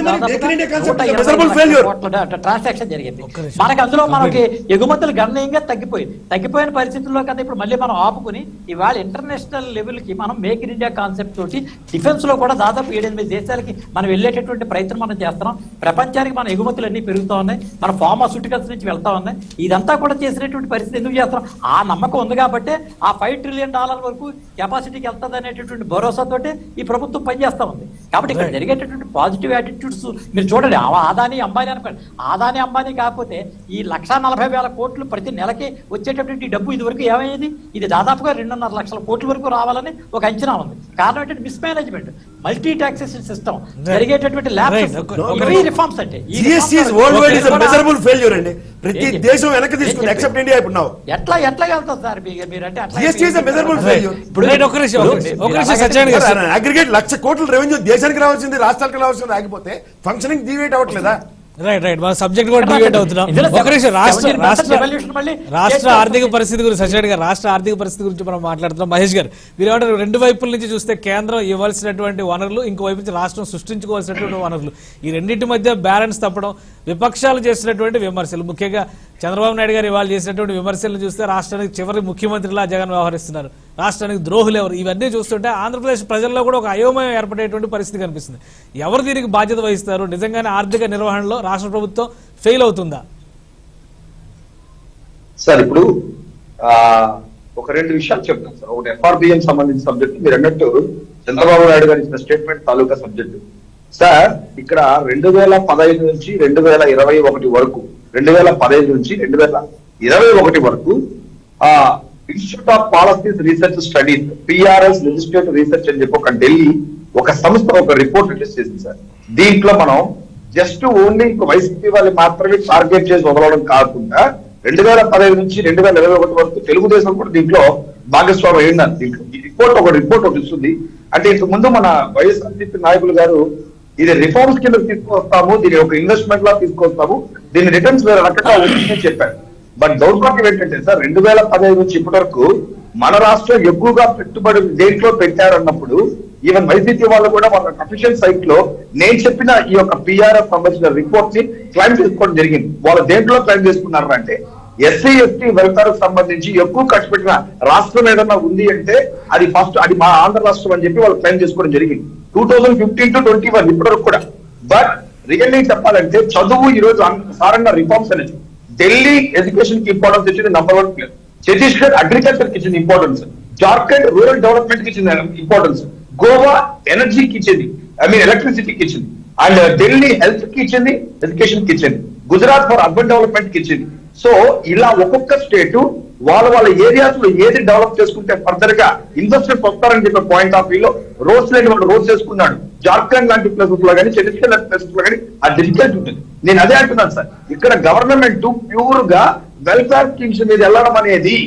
ట్రాన్సాక్షన్ జరిగింది. మనకి అందులో మనకి ఎగుమతులు గణనీయంగా తగ్గిపోయిన పరిస్థితుల్లో కదా ఇప్పుడు మళ్ళీ మనం ఆపుకుని ఇవాళ ఇంటర్నేషనల్ లెవెల్ కి మనం మేక్ ఇన్ ఇండియా కాన్సెప్ట్ తోటి డిఫెన్స్ లో కూడా దాదాపు 7-8 దేశాలకి మనం వెళ్ళేటటువంటి ప్రయత్నం మనం చేస్తున్నాం. ప్రపంచానికి మన ఎగుమతులు అన్ని పెరుగుతా ఉన్నాయి, మన ఫార్మాస్యూటికల్స్ నుంచి వెళ్తా ఉన్నాయి. ఇదంతా కూడా చేసినటువంటి పరిస్థితి ఎందుకు చేస్తాం? ఆ నమ్మకం ఉంది కాబట్టి ఆ $5 ట్రిలియన్ వరకు కెపాసిటీకి వెళ్తుంది అనేటటువంటి భరోసాతోటి ఈ ప్రభుత్వం పనిచేస్తా ఉంది. కాబట్టి ఇక్కడ జరిగేటటువంటి పాజిటివ్ యాటిట్యూడ్స్ మీరు చూడండి. ఆదాని అంబానీ అనుకోండి, ఆదాని అంబానీ కాకపోతే ఈ 1,40,000 కోట్లు ప్రతి నెలకి వచ్చేటటువంటి డబ్బు ఇది వరకు ఏమయ్యేది? ఇది దాదాపుగా 2.5 లక్షల కోట్ల వరకు రావాలని ఒక అంచనా ఉంది. కారణం ఏంటంటే మిస్మేనేజ్మెంట్, మల్టీ టాక్సేషన్ సిస్టమ్ జరిగేటటువంటి రిఫార్మ్స్ అంటే ప్రతి దేశం వెనక్కి తీసుకుంది ఎక్సెప్ట్ ఇండియా. ఇప్పుడు ఎట్లా వెళ్తాం సార్ మీరంటే అగ్రిగేట్ 1,00,000 కోట్ల రెవెన్యూ దేశానికి రావాల్సింది రాష్ట్రాలకు రావాల్సింది ఆగిపోతే ఫంక్షనింగ్ డివేట్ అవ్వట్లేదా? రైట్ రైట్ మన సబ్జెక్ట్ కూడా డిబేట్ అవుతున్నాం. ఒక నిమిషం, రాష్ట్ర ఆర్థిక పరిస్థితి గురించి సచిన్ గారు, రాష్ట్ర ఆర్థిక పరిస్థితి గురించి మనం మాట్లాడుతున్నాం. మహేష్ గారు, మీరు ఏమంటారు? రెండు వైపుల నుంచి చూస్తే కేంద్రం ఇవ్వాల్సినటువంటి వనరులు, ఇంకోవైపు నుంచి రాష్ట్రం సృష్టించుకోవాల్సినటువంటి వనరులు, ఈ రెండింటి మధ్య బ్యాలెన్స్ తప్పడం, విపక్షాలు చేసినటువంటి విమర్శలు, ముఖ్యంగా చంద్రబాబు నాయుడు గారు ఇవాళ చేసినటువంటి విమర్శలను చూస్తే రాష్ట్రానికి చివరి ముఖ్యమంత్రిలా జగన్ వ్యవహరిస్తున్నారు, రాష్ట్రానికి ద్రోహులు ఎవరు, ఇవన్నీ చూస్తుంటే ఆంధ్రప్రదేశ్ ప్రజల్లో కూడా ఒక అయోమయం ఏర్పడేటువంటి పరిస్థితి కనిపిస్తుంది. ఎవరు దీనికి బాధ్యత వహిస్తారు? నిజంగానే ఆర్థిక నిర్వహణలో రాష్ట్ర ప్రభుత్వం ఫెయిల్ అవుతుందా? సార్ ఇప్పుడు ఒక రెండు విషయాలు చెప్తాను సార్. ఒకటి FRBM సంబంధించిన సబ్జెక్ట్, మీరు అన్నట్టు చంద్రబాబు నాయుడు గారు ఇచ్చిన స్టేట్మెంట్ తాలూకా సబ్జెక్టు. సార్ ఇక్కడ 2015 నుంచి 2021 వరకు, 2015 నుంచి 2021 వరకు institute of policies research studies, PRS legislative research అని చెప్పి ఒక ఢిల్లీ ఒక సంస్థ ఒక రిపోర్ట్ రిలీజ్ చేసింది సార్. దీంట్లో మనం జస్ట్ ఓన్లీ వైసీపీ వాళ్ళు మాత్రమే టార్గెట్ చేసి వదలడం కాకుండా 2015 నుంచి 2021 వరకు తెలుగుదేశం కూడా దీంట్లో భాగస్వామి అయ్యిందని దీంట్లో ఈ రిపోర్ట్ ఒకటి ఇస్తుంది. అంటే ఇంతకు ముందు మన వైఎస్ఆర్సీపీ నాయకులు గారు ఇది రిఫార్మ్స్ కింద తీసుకొస్తాము, దీని ఒక ఇన్వెస్ట్మెంట్ లా తీసుకొస్తాము, దీని రిటర్న్స్ వేరే రకంగా ఉంటుందని చెప్పారు. బట్ దౌర్భాగ్యం ఏంటంటే సార్ 2015 నుంచి ఇప్పటి వరకు మన రాష్ట్రం ఎక్కువగా పెట్టుబడి దేంట్లో పెట్టారన్నప్పుడు ఈవెన్ వైసీపీ వాళ్ళు కూడా వాళ్ళ అఫీషియల్ సైట్ లో నేను చెప్పిన ఈ యొక్క PRS సంబంధించిన రిపోర్ట్ ని క్లైమ్ చేసుకోవడం జరిగింది. వాళ్ళు దేంట్లో క్లైమ్ చేసుకున్నారు అంటే SC ST వెల్ఫేర్ సంబంధించి ఎక్కువ ఖర్చు పెట్టిన రాష్ట్రం ఏదన్నా ఉంది అంటే అది మా ఆంధ్ర రాష్ట్రం అని చెప్పి వాళ్ళు క్లైమ్ చేసుకోవడం జరిగింది 2015 to 21 ఇప్పటి వరకు కూడా. బట్ రియల్లీ చెప్పాలంటే చదువు ఈ రోజు సాధారణ రిఫార్మ్స్ అనేది ఢిల్లీ ఎడ్యుకేషన్ కి ఇంపార్టెన్స్ ఇచ్చింది నంబర్ 1 ప్లేస్, ఛత్తీస్గఢ్ అగ్రికల్చర్ కి ఇచ్చింది ఇంపార్టెన్స్, జార్ఖండ్ రూరల్ డెవలప్మెంట్ కి ఇచ్చింది ఇంపార్టెన్స్, గోవా ఎనర్జీకి ఇచ్చింది, ఎలక్ట్రిసిటీకి ఇచ్చింది, అండ్ ఢిల్లీ హెల్త్ కి ఇచ్చింది, ఎడ్యుకేషన్ కి ఇచ్చింది, గుజరాత్ ఫర్ అర్బన్ డెవలప్మెంట్ కి ఇచ్చింది. సో ఇలా ఒక్కొక్క స్టేట్ వాళ్ళ ఏరియాస్ లో ఏది డెవలప్ చేసుకుంటే ఫర్దర్ గా ఇన్వెస్టర్స్ వస్తారని చెప్పే పాయింట్ ఆఫ్ వ్యూ లో రోడ్స్ లేని వాళ్ళు రోడ్స్ చేసుకున్నాడు. జార్ఖండ్ లాంటి ప్లేసెస్ లో కానీ, ఛత్తీస్గఢ్ లాంటి ప్లేసెస్ లో కానీ ఆ డిజిటల్ ఉంటుంది. నేను అదే అంటున్నాను సార్, ఇక్కడ గవర్నమెంట్ ప్యూర్ గా వెల్ఫేర్ స్కీమ్స్ మీద వెళ్ళడం అనేది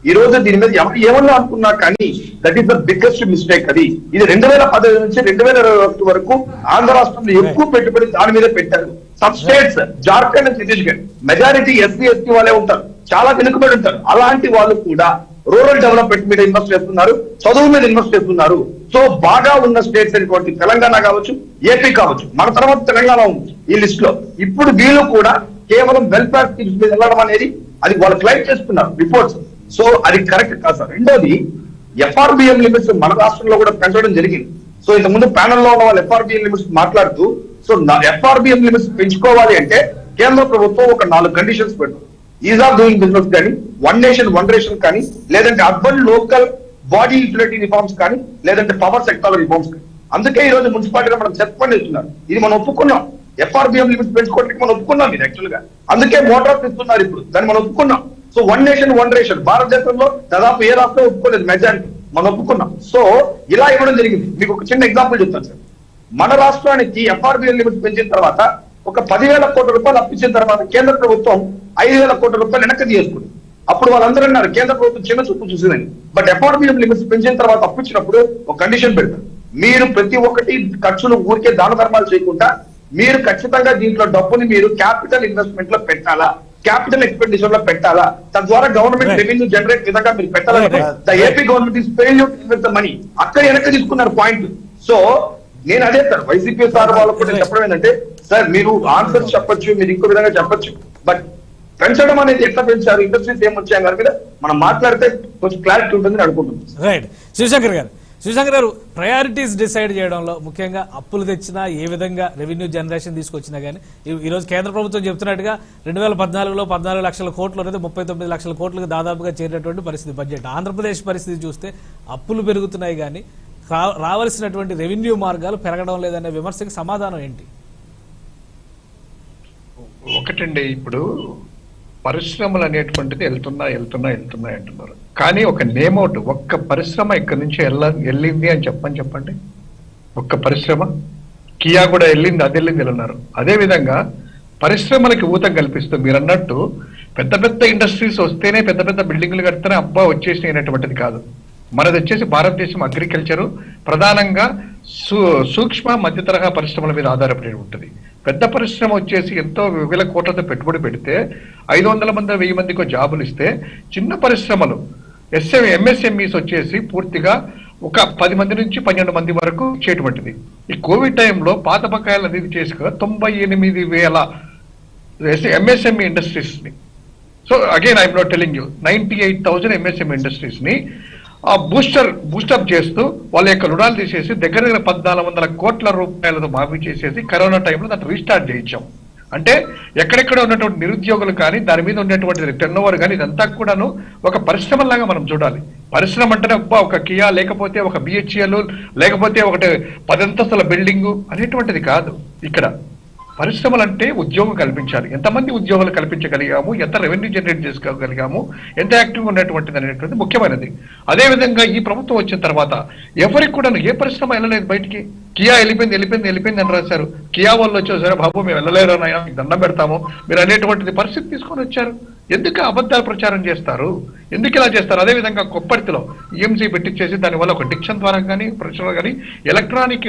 ఈ రోజు దీని మీద ఎవరు ఏమన్నా అనుకున్నా కానీ that is the biggest mistake. అది ఇది 2015 నుంచి 2021 వరకు ఆంధ్ర రాష్ట్రంలో ఎక్కువ పెట్టుబడి దాని మీద పెట్టారు. Sub states Jharkhand and Chhattisgarh majority SC ST వాళ్ళే ఉంటారు, చాలా వెనుకబడి ఉంటారు. అలాంటి వాళ్ళు కూడా రూరల్ డెవలప్మెంట్ మీద ఇన్వెస్ట్ చేస్తున్నారు, చదువు మీద ఇన్వెస్ట్ చేస్తున్నారు. సో బాగా ఉన్న స్టేట్స్ అయినటువంటి తెలంగాణ కావచ్చు, ఏపీ కావచ్చు, మన తర్వాత తెలంగాణ ఉంది ఈ లిస్ట్ లో. ఇప్పుడు వీళ్ళు కూడా కేవలం వెల్ఫేర్ స్కీమ్స్ మీద వెళ్ళడం అనేది అది వాళ్ళు క్లైమ్ చేసుకున్నారు రిపోర్ట్స్. సో అది కరెక్ట్ కాదు సార్. రెండోది FRBM లిమిట్స్ మన రాష్ట్రంలో కూడా పెంచడం జరిగింది. సో ఇంతకుముందు ప్యానెల్లో ఉన్న వాళ్ళు FRBM లిమిట్స్ మాట్లాడుతూ సో FRBM లిమిట్స్ పెంచుకోవాలి అంటే కేంద్ర ప్రభుత్వం ఒక 4 కండిషన్స్ పెడుతుంది. ఈజ్ ఆఫ్ డూయింగ్ బిజినెస్ కానీ, వన్ నేషన్ వన్ రేషన్ కానీ, లేదంటే urban local body utility reforms కానీ, లేదంటే పవర్ సెక్టార్ రిఫార్మ్స్ కానీ. అందుకే ఈ రోజు మున్సిపాలిటీలో మనం చెత్త పని ఇస్తున్నారు. ఇది మనం ఒప్పుకున్నాం. FRBM లిమిట్స్ పెంచుకోవడానికి మనం ఒప్పుకున్నాం ఇది యాక్చువల్ గా. అందుకే మోటార్స్ ఇస్తున్నారు ఇప్పుడు, దాన్ని మనం ఒప్పుకున్నాం. So one nation one ration భారతదేశంలో దాదాపు ఏ రాష్ట్రం ఒప్పుకోలేదు, మెజారిటీ మనం ఒప్పుకున్నాం. సో ఇలా ఇవ్వడం జరిగింది. మీకు ఒక చిన్న ఎగ్జాంపుల్ చెప్తాను సార్. మన రాష్ట్రానికి FRBM లిమిట్స్ పెంచిన తర్వాత ఒక 10,000 కోట్ల రూపాయలు అప్పించిన తర్వాత కేంద్ర ప్రభుత్వం 5,000 కోట్ల రూపాయలు వెనక్కి తీసుకుంది. అప్పుడు వాళ్ళందరూ అన్నారు కేంద్ర ప్రభుత్వం చిన్న చూపు చూసిందని. బట్ FRBM లిమిట్స్ పెంచిన తర్వాత అప్పించినప్పుడు ఒక కండిషన్ పెడతారు, మీరు ప్రతి ఒక్కటి ఖర్చులు ఊరికే దాన ధర్మాలు చేయకుండా మీరు ఖచ్చితంగా దీంట్లో డబ్బుని మీరు క్యాపిటల్ ఇన్వెస్ట్మెంట్ లో పెట్టాలా, క్యాపిటల్ ఎక్స్పెండిచర్ లో పెట్టాలా, తద్వారా గవర్నమెంట్ రెవెన్యూ జనరేట్ విధంగా మీరు పెట్టాలంటే the AP government is paying to invest the money. అక్కడ వెనక్కి తీసుకున్నారు పాయింట్. సో నేను అదే సార్ వైసీపీ సార్ వాళ్ళకు కూడా చెప్పడం ఏంటంటే సార్ మీరు ఆన్సర్ చెప్పొచ్చు, మీరు ఇంకో విధంగా చెప్పొచ్చు, బట్ పెంచడం అనేది ఎట్లా పెంచారు, ఇండస్ట్రీస్ ఏమొచ్చాయి దాని మీద మనం మాట్లాడితే కొంచెం క్లారిటీ ఉంటుందని అనుకుంటున్నాం. రైట్. శివశంకర్ గారు ప్రయారిటీస్ డిసైడ్ చేయడంలో ముఖ్యంగా అప్పులు తెచ్చినా ఏ విధంగా రెవెన్యూ జనరేషన్ తీసుకొచ్చినా కానీ ఈరోజు కేంద్ర ప్రభుత్వం చెప్తున్నట్టుగా 2014లో 14 లక్షల కోట్లు అనేది 39 లక్షల కోట్లకు దాదాపుగా చేరినటువంటి పరిస్థితి బడ్జెట్. ఆంధ్రప్రదేశ్ పరిస్థితి చూస్తే అప్పులు పెరుగుతున్నాయి కానీ రావాల్సినటువంటి రెవెన్యూ మార్గాలు పెరగడం లేదనే విమర్శకి సమాధానం ఏంటి? ఒకటండి, ఇప్పుడు పరిశ్రమలు అనేటువంటిది వెళ్తున్నాయి అంటున్నారు. కానీ ఒక నేమౌట్ ఒక్క పరిశ్రమ ఇక్కడ నుంచి వెళ్ళింది అని చెప్పండి. ఒక్క పరిశ్రమ కియా కూడా వెళ్ళింది, అది వెళ్ళింది అన్నారు. అదేవిధంగా పరిశ్రమలకి ఊతం కల్పిస్తూ మీరు అన్నట్టు పెద్ద పెద్ద ఇండస్ట్రీస్ వస్తేనే పెద్ద పెద్ద బిల్డింగ్లు కడితేనే అబ్బా వచ్చేసినటువంటిది కాదు. మనది వచ్చేసి భారతదేశం అగ్రికల్చరు ప్రధానంగా సూక్ష్మ మధ్య తరహా పరిశ్రమల మీద ఆధారపడి ఉంటుంది. పెద్ద పరిశ్రమ వచ్చేసి ఎంతో వేల కోట్లతో పెట్టుబడి పెడితే 500 మంది 1000 మందికి జాబులు ఇస్తే, చిన్న పరిశ్రమలు ఎంఎస్ఎంఈస్ వచ్చేసి పూర్తిగా ఒక 10 మంది నుంచి 12 మంది వరకు ఇచ్చేటువంటిది. ఈ కోవిడ్ టైంలో పాత బకాయిలు అనేది చేసుకుని 98,000 ఎంఎస్ఎంఈ ఇండస్ట్రీస్ ని, so again I'm not telling you, 98,000 MSME industries ని బూస్టప్ చేస్తూ వాళ్ళ యొక్క రుణాలు తీసేసి దగ్గర 1,400 కోట్ల రూపాయలతో మాఫీ చేసేసి కరోనా టైంలో దాన్ని రీస్టార్ట్ చేయించాం. అంటే ఎక్కడెక్కడ ఉన్నటువంటి నిరుద్యోగులు కానీ, దాని మీద ఉండేటువంటి టర్న్ ఓవర్ కానీ, ఇదంతా కూడాను ఒక పరిశ్రమలాగా మనం చూడాలి. పరిశ్రమ అంటేనే ఒక కియా, లేకపోతే ఒక బిహెచ్ఎల్, లేకపోతే ఒకటి 10 అంతస్తుల బిల్డింగ్ అనేటువంటిది కాదు. ఇక్కడ పరిశ్రమలు అంటే ఉద్యోగం కల్పించాలి. ఎంతమంది ఉద్యోగాలు కల్పించగలిగాము, ఎంత రెవెన్యూ జనరేట్ చేసుకోగలిగాము, ఎంత యాక్టివ్గా ఉన్నటువంటిది అనేటువంటిది ముఖ్యమైనది. అదేవిధంగా ఈ ప్రభుత్వం వచ్చిన తర్వాత ఎవరికి కూడా ఏ పరిశ్రమ వెళ్ళలేదు బయటికి. కియా వెళ్ళిపోయింది అని రాశారు. కియా వాళ్ళు వచ్చేసారు, బాబు మేము వెళ్ళలేరు నాయన, మీకు దండం పెడతాము మీరు అనేటువంటిది పరిస్థితి తీసుకొని వచ్చారు. ఎందుకు అబద్ధాలు ప్రచారం చేస్తారు, ఎందుకు ఇలా చేస్తారు? అదేవిధంగా కొప్పర్తిలో ఈఎంసీ పెట్టించేసి దానివల్ల ఒక డిక్షన్ ద్వారా కానీ, ప్రచారం కానీ, ఎలక్ట్రానిక్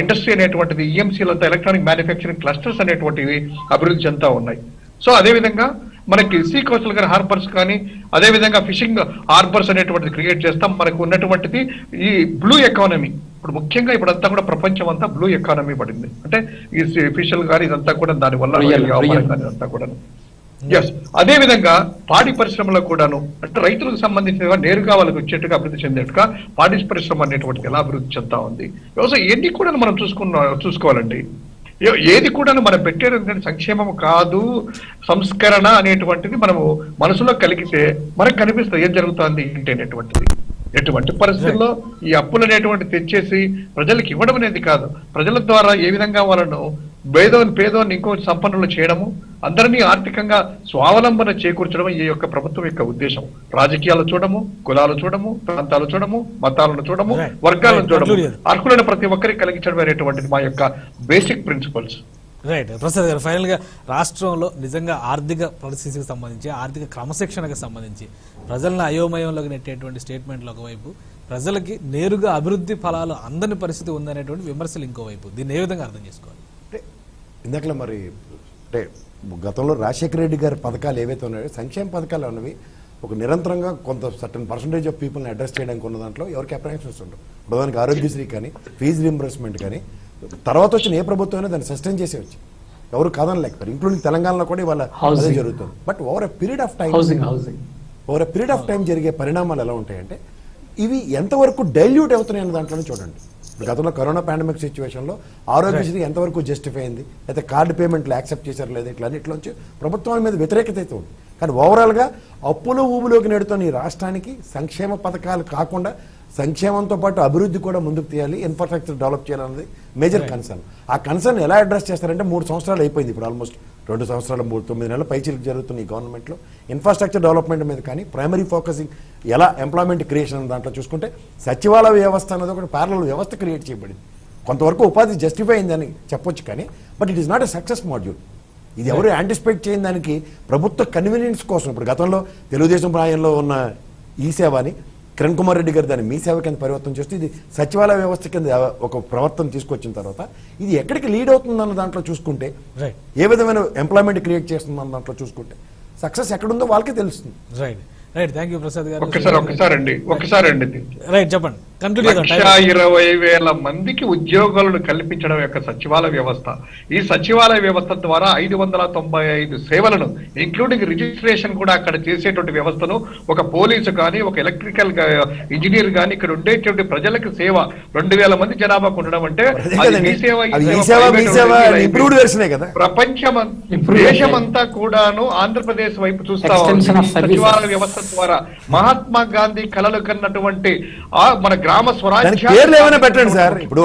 ఇండస్ట్రీ అనేటువంటిది, ఈఎంసీలంతా ఎలక్ట్రానిక్ మ్యానుఫ్యాక్చరింగ్ క్లస్టర్స్ అనేటువంటివి అభివృద్ధి చెందుతా ఉన్నాయి. సో అదేవిధంగా మనకి సీ కోస్టల్ గారి హార్బర్స్ కానీ, అదేవిధంగా ఫిషింగ్ హార్బర్స్ అనేటువంటిది క్రియేట్ చేస్తాం. మనకు ఉన్నటువంటిది ఈ బ్లూ ఎకానమీ, ఇప్పుడు ముఖ్యంగా ఇప్పుడంతా కూడా ప్రపంచం అంతా బ్లూ ఎకానమీ పడింది. అంటే ఈ ఫిషిల్ కానీ ఇదంతా కూడా దానివల్ల ఇదంతా కూడా. ఎస్, అదే విధంగా పాడి పరిశ్రమలో కూడాను, అంటే రైతులకు సంబంధించిన నేరుగా వాళ్ళకి వచ్చేట్టుగా అభివృద్ధి చెందేట్టుగా పాడి పరిశ్రమ అనేటువంటిది ఎలా అభివృద్ధి చెందుతా ఉంది. వ్యవసాయం ఎన్ని కూడా మనం చూసుకోవాలండి. ఏది కూడా మనం పెట్టేది సంక్షేమం కాదు, సంస్కరణ అనేటువంటిది మనము మనసులో కలిగితే మనకు కనిపిస్తుంది ఏం జరుగుతుంది ఏంటి అనేటువంటిది. ఎటువంటి పరిస్థితుల్లో ఈ అప్పులు అనేటువంటి తెచ్చేసి ప్రజలకు ఇవ్వడం అనేది కాదు, ప్రజల ద్వారా ఏ విధంగా వాళ్ళను పేదోని ఇంకో సంపన్నులు చేయడము, అందరినీ ఆర్థికంగా స్వావలంబన చేకూర్చడం ఈ యొక్క ప్రభుత్వం యొక్క ఉద్దేశం. రాజకీయాలు చూడము, కులాలు చూడము, ప్రాంతాలు చూడము, మతాలను చూడము, వర్గాలను చూడము, అర్హులైన ప్రతి ఒక్కరికి కలిగించడం అనేటువంటిది మా యొక్క బేసిక్ ప్రిన్సిపల్స్. రైట్ ప్రసాద్ గారు, ఫైనల్ గా రాష్ట్రంలో నిజంగా ఆర్థిక పరిస్థితికి సంబంధించి, ఆర్థిక క్రమశిక్షణకు సంబంధించి ప్రజలను అయోమయంలోకి నెట్టేటువంటి స్టేట్మెంట్లు ఒకవైపు, ప్రజలకి నేరుగా అభివృద్ధి ఫలాలు అందని పరిస్థితి ఉందనేటువంటి విమర్శలు ఇంకోవైపు, దీన్ని ఏ విధంగా అర్థం చేసుకోవాలి? అంటే ఇందాకలా మరి అంటే గతంలో రాజశేఖర రెడ్డి గారి పథకాలు ఏవైతే ఉన్నాయో, సంక్షేమ పథకాలు ఉన్నవి ఒక నిరంతరంగా కొంత సర్టన్ పర్సంటేజ్ ఆఫ్ పీపుల్ని అడ్రస్ చేయడానికి ఉన్న దాంట్లో ఎవరికి అప్రహెన్షన్స్ ఉండవు. ప్రధానికి ఆరోగ్యశ్రీ కానీ, ఫీజు రీంబర్స్మెంట్ కానీ, తర్వాత వచ్చిన ఏ ప్రభుత్వం అయినా దాన్ని సస్టైన్ చేసేవచ్చు, ఎవరు కాదనలేకపోయారు. ఇంక్లూడింగ్ తెలంగాణలో కూడా ఇవాళ అదే జరుగుతుంది. But over a period of time జరిగే పరిణామాలు ఎలా ఉంటాయంటే, ఇవి ఎంతవరకు డైల్యూట్ అవుతున్నాయి అన్న దాంట్లోనే చూడండి. గతంలో కరోనా పాండమిక్ సిచ్యువేషన్లో ఆరోగ్యశ్రీ ఎంతవరకు జస్టిఫై అయింది, అయితే కార్డు పేమెంట్లు యాక్సెప్ట్ చేశారు లేదా, ఇట్లా అన్నింటిలోంచి ప్రభుత్వం మీద వ్యతిరేకత అయితే ఉంది. కానీ ఓవరాల్గా అప్పులు ఊబులోకి నెడుతున్న ఈ రాష్ట్రానికి సంక్షేమ పథకాలు కాకుండా సంక్షేమంతో పాటు అభివృద్ధి కూడా ముందుకు తీయాలి, ఇన్ఫ్రాస్ట్రక్చర్ డెవలప్ చేయాలన్నది మేజర్ కన్సర్న్. ఆ కన్సర్న్ ఎలా అడ్రస్ చేస్తారంటే 3 సంవత్సరాలు అయిపోయింది, ఇప్పుడు ఆల్మోస్ట్ 2 సంవత్సరాలు 9 నెలల పైచీలకు జరుగుతున్న ఈ గవర్నమెంట్లో ఇన్ఫ్రాస్ట్రక్చర్ డెవలప్మెంట్ మీద కానీ, ప్రైమరీ ఫోకసింగ్ ఎలా ఎంప్లాయ్మెంట్ క్రియేషన్ దాంట్లో చూసుకుంటే, సచివాలయ వ్యవస్థ అనేది ఒకటి ప్యారలల్ వ్యవస్థ క్రియేట్ చేయబడింది. కొంతవరకు ఉపాధి జస్టిఫై అయిందని చెప్పొచ్చు, కానీ but it is not a success module. ఇది ఎవరు యాంటిసిపేట్ చేయని దానికి ప్రభుత్వ కన్వీనియన్స్ కోసం ఇప్పుడు గతంలో తెలుగుదేశం ప్రాయంలో ఉన్న ఈ సేవని కిరణ్ కుమార్ రెడ్డి గారు దాన్ని మీ సేవ కింద పరివర్తన చేస్తూ ఇది సచివాలయ వ్యవస్థ కింద ఒక ప్రవర్తన తీసుకొచ్చిన తర్వాత ఇది ఎక్కడికి లీడ్ అవుతుందన్న దాంట్లో చూసుకుంటే, ఏ విధమైన ఎంప్లాయ్మెంట్ క్రియేట్ చేస్తుందన్న దాంట్లో చూసుకుంటే సక్సెస్ ఎక్కడుందో వాళ్ళకే తెలుస్తుంది. Right right thank you Prasad గారు. ఒక్కసారి అండి రైట్ చెప్పండి. 1,20,000 మందికి ఉద్యోగాలను కల్పించడం యొక్క సచివాలయ వ్యవస్థ. ఈ సచివాలయ వ్యవస్థ ద్వారా 595 సేవలను ఇంక్లూడింగ్ రిజిస్ట్రేషన్ కూడా అక్కడ చేసేటువంటి వ్యవస్థను ఒక పోలీసు కానీ, ఒక ఎలక్ట్రికల్ ఇంజనీర్ కానీ ఇక్కడ ఉండేటువంటి ప్రజలకు సేవ 2,000 మంది జనాభాకు ఉండడం అంటే ప్రపంచం దేశమంతా కూడాను ఆంధ్రప్రదేశ్ వైపు చూస్తా సచివాలయ వ్యవస్థ ద్వారా మహాత్మా గాంధీ కలలు కన్నటువంటి మన గ్రామ స్వరాజ్యం పేర్లు ఏమైనా పెట్టండి సార్. ఇప్పుడు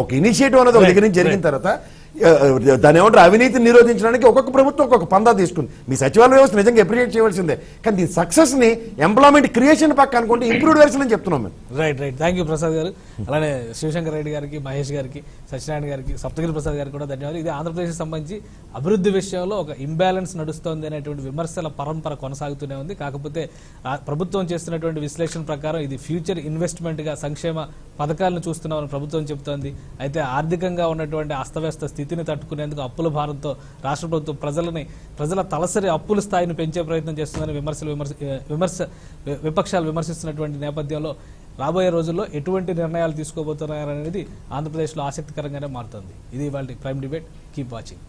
ఒక ఇనిషియేటివ్ అనేది ఒక దగ్గర నుంచి జరిగిన తర్వాత దాని ఏమంటారు, అవినీతిని నిరోధించడానికి ఒక్కొక్క ప్రభుత్వం ఒక్కొక్క పందా తీసుకుంది. మీ సచివాలయ వ్యవస్థ నిజంగా అప్రిషియేట్ చేయవలసిందే, కానీ దీని సక్సెస్ ని ఎంప్లాయ్మెంట్ క్రియేషన్ పక్క అనుకుంటే ఇంప్రూవ్డ్ వెర్షన్ అని చెప్తున్నాం మేము. Right right thank you Prasad గారు. అలానే శివశంకర్ రెడ్డి గారికి, మహేష్ గారికి, సత్యనారాయణ గారికి, సప్తగిరి ప్రసాద్ గారికి కూడా ధన్యవాదాలు. ఇది ఆంధ్రప్రదేశ్ సంబంధించి అభివృద్ధి విషయంలో ఒక ఇంబ్యాలెన్స్ నడుస్తోంది అనేటువంటి విమర్శల పరంపర కొనసాగుతూనే ఉంది. కాకపోతే ప్రభుత్వం చేస్తున్నటువంటి విశ్లేషణ ప్రకారం ఇది ఫ్యూచర్ ఇన్వెస్ట్మెంట్ గా సంక్షేమ పథకాలను చూస్తున్నామని ప్రభుత్వం చెబుతోంది. అయితే ఆర్థికంగా ఉన్నటువంటి అస్తవ్యస్త స్థితి స్థితిని తట్టుకునేందుకు అప్పుల భారంతో రాష్ట్ర ప్రభుత్వం ప్రజల తలసరి అప్పుల స్థాయిని పెంచే ప్రయత్నం చేస్తుందని విపక్షాలు విమర్శిస్తున్నటువంటి నేపథ్యంలో రాబోయే రోజుల్లో ఎటువంటి నిర్ణయాలు తీసుకోబోతున్నారనేది ఆంధ్రప్రదేశ్లో ఆసక్తికరంగానే మారుతుంది. ఇది ఇవాళ ప్రైమ్ డిబేట్. Keep watching.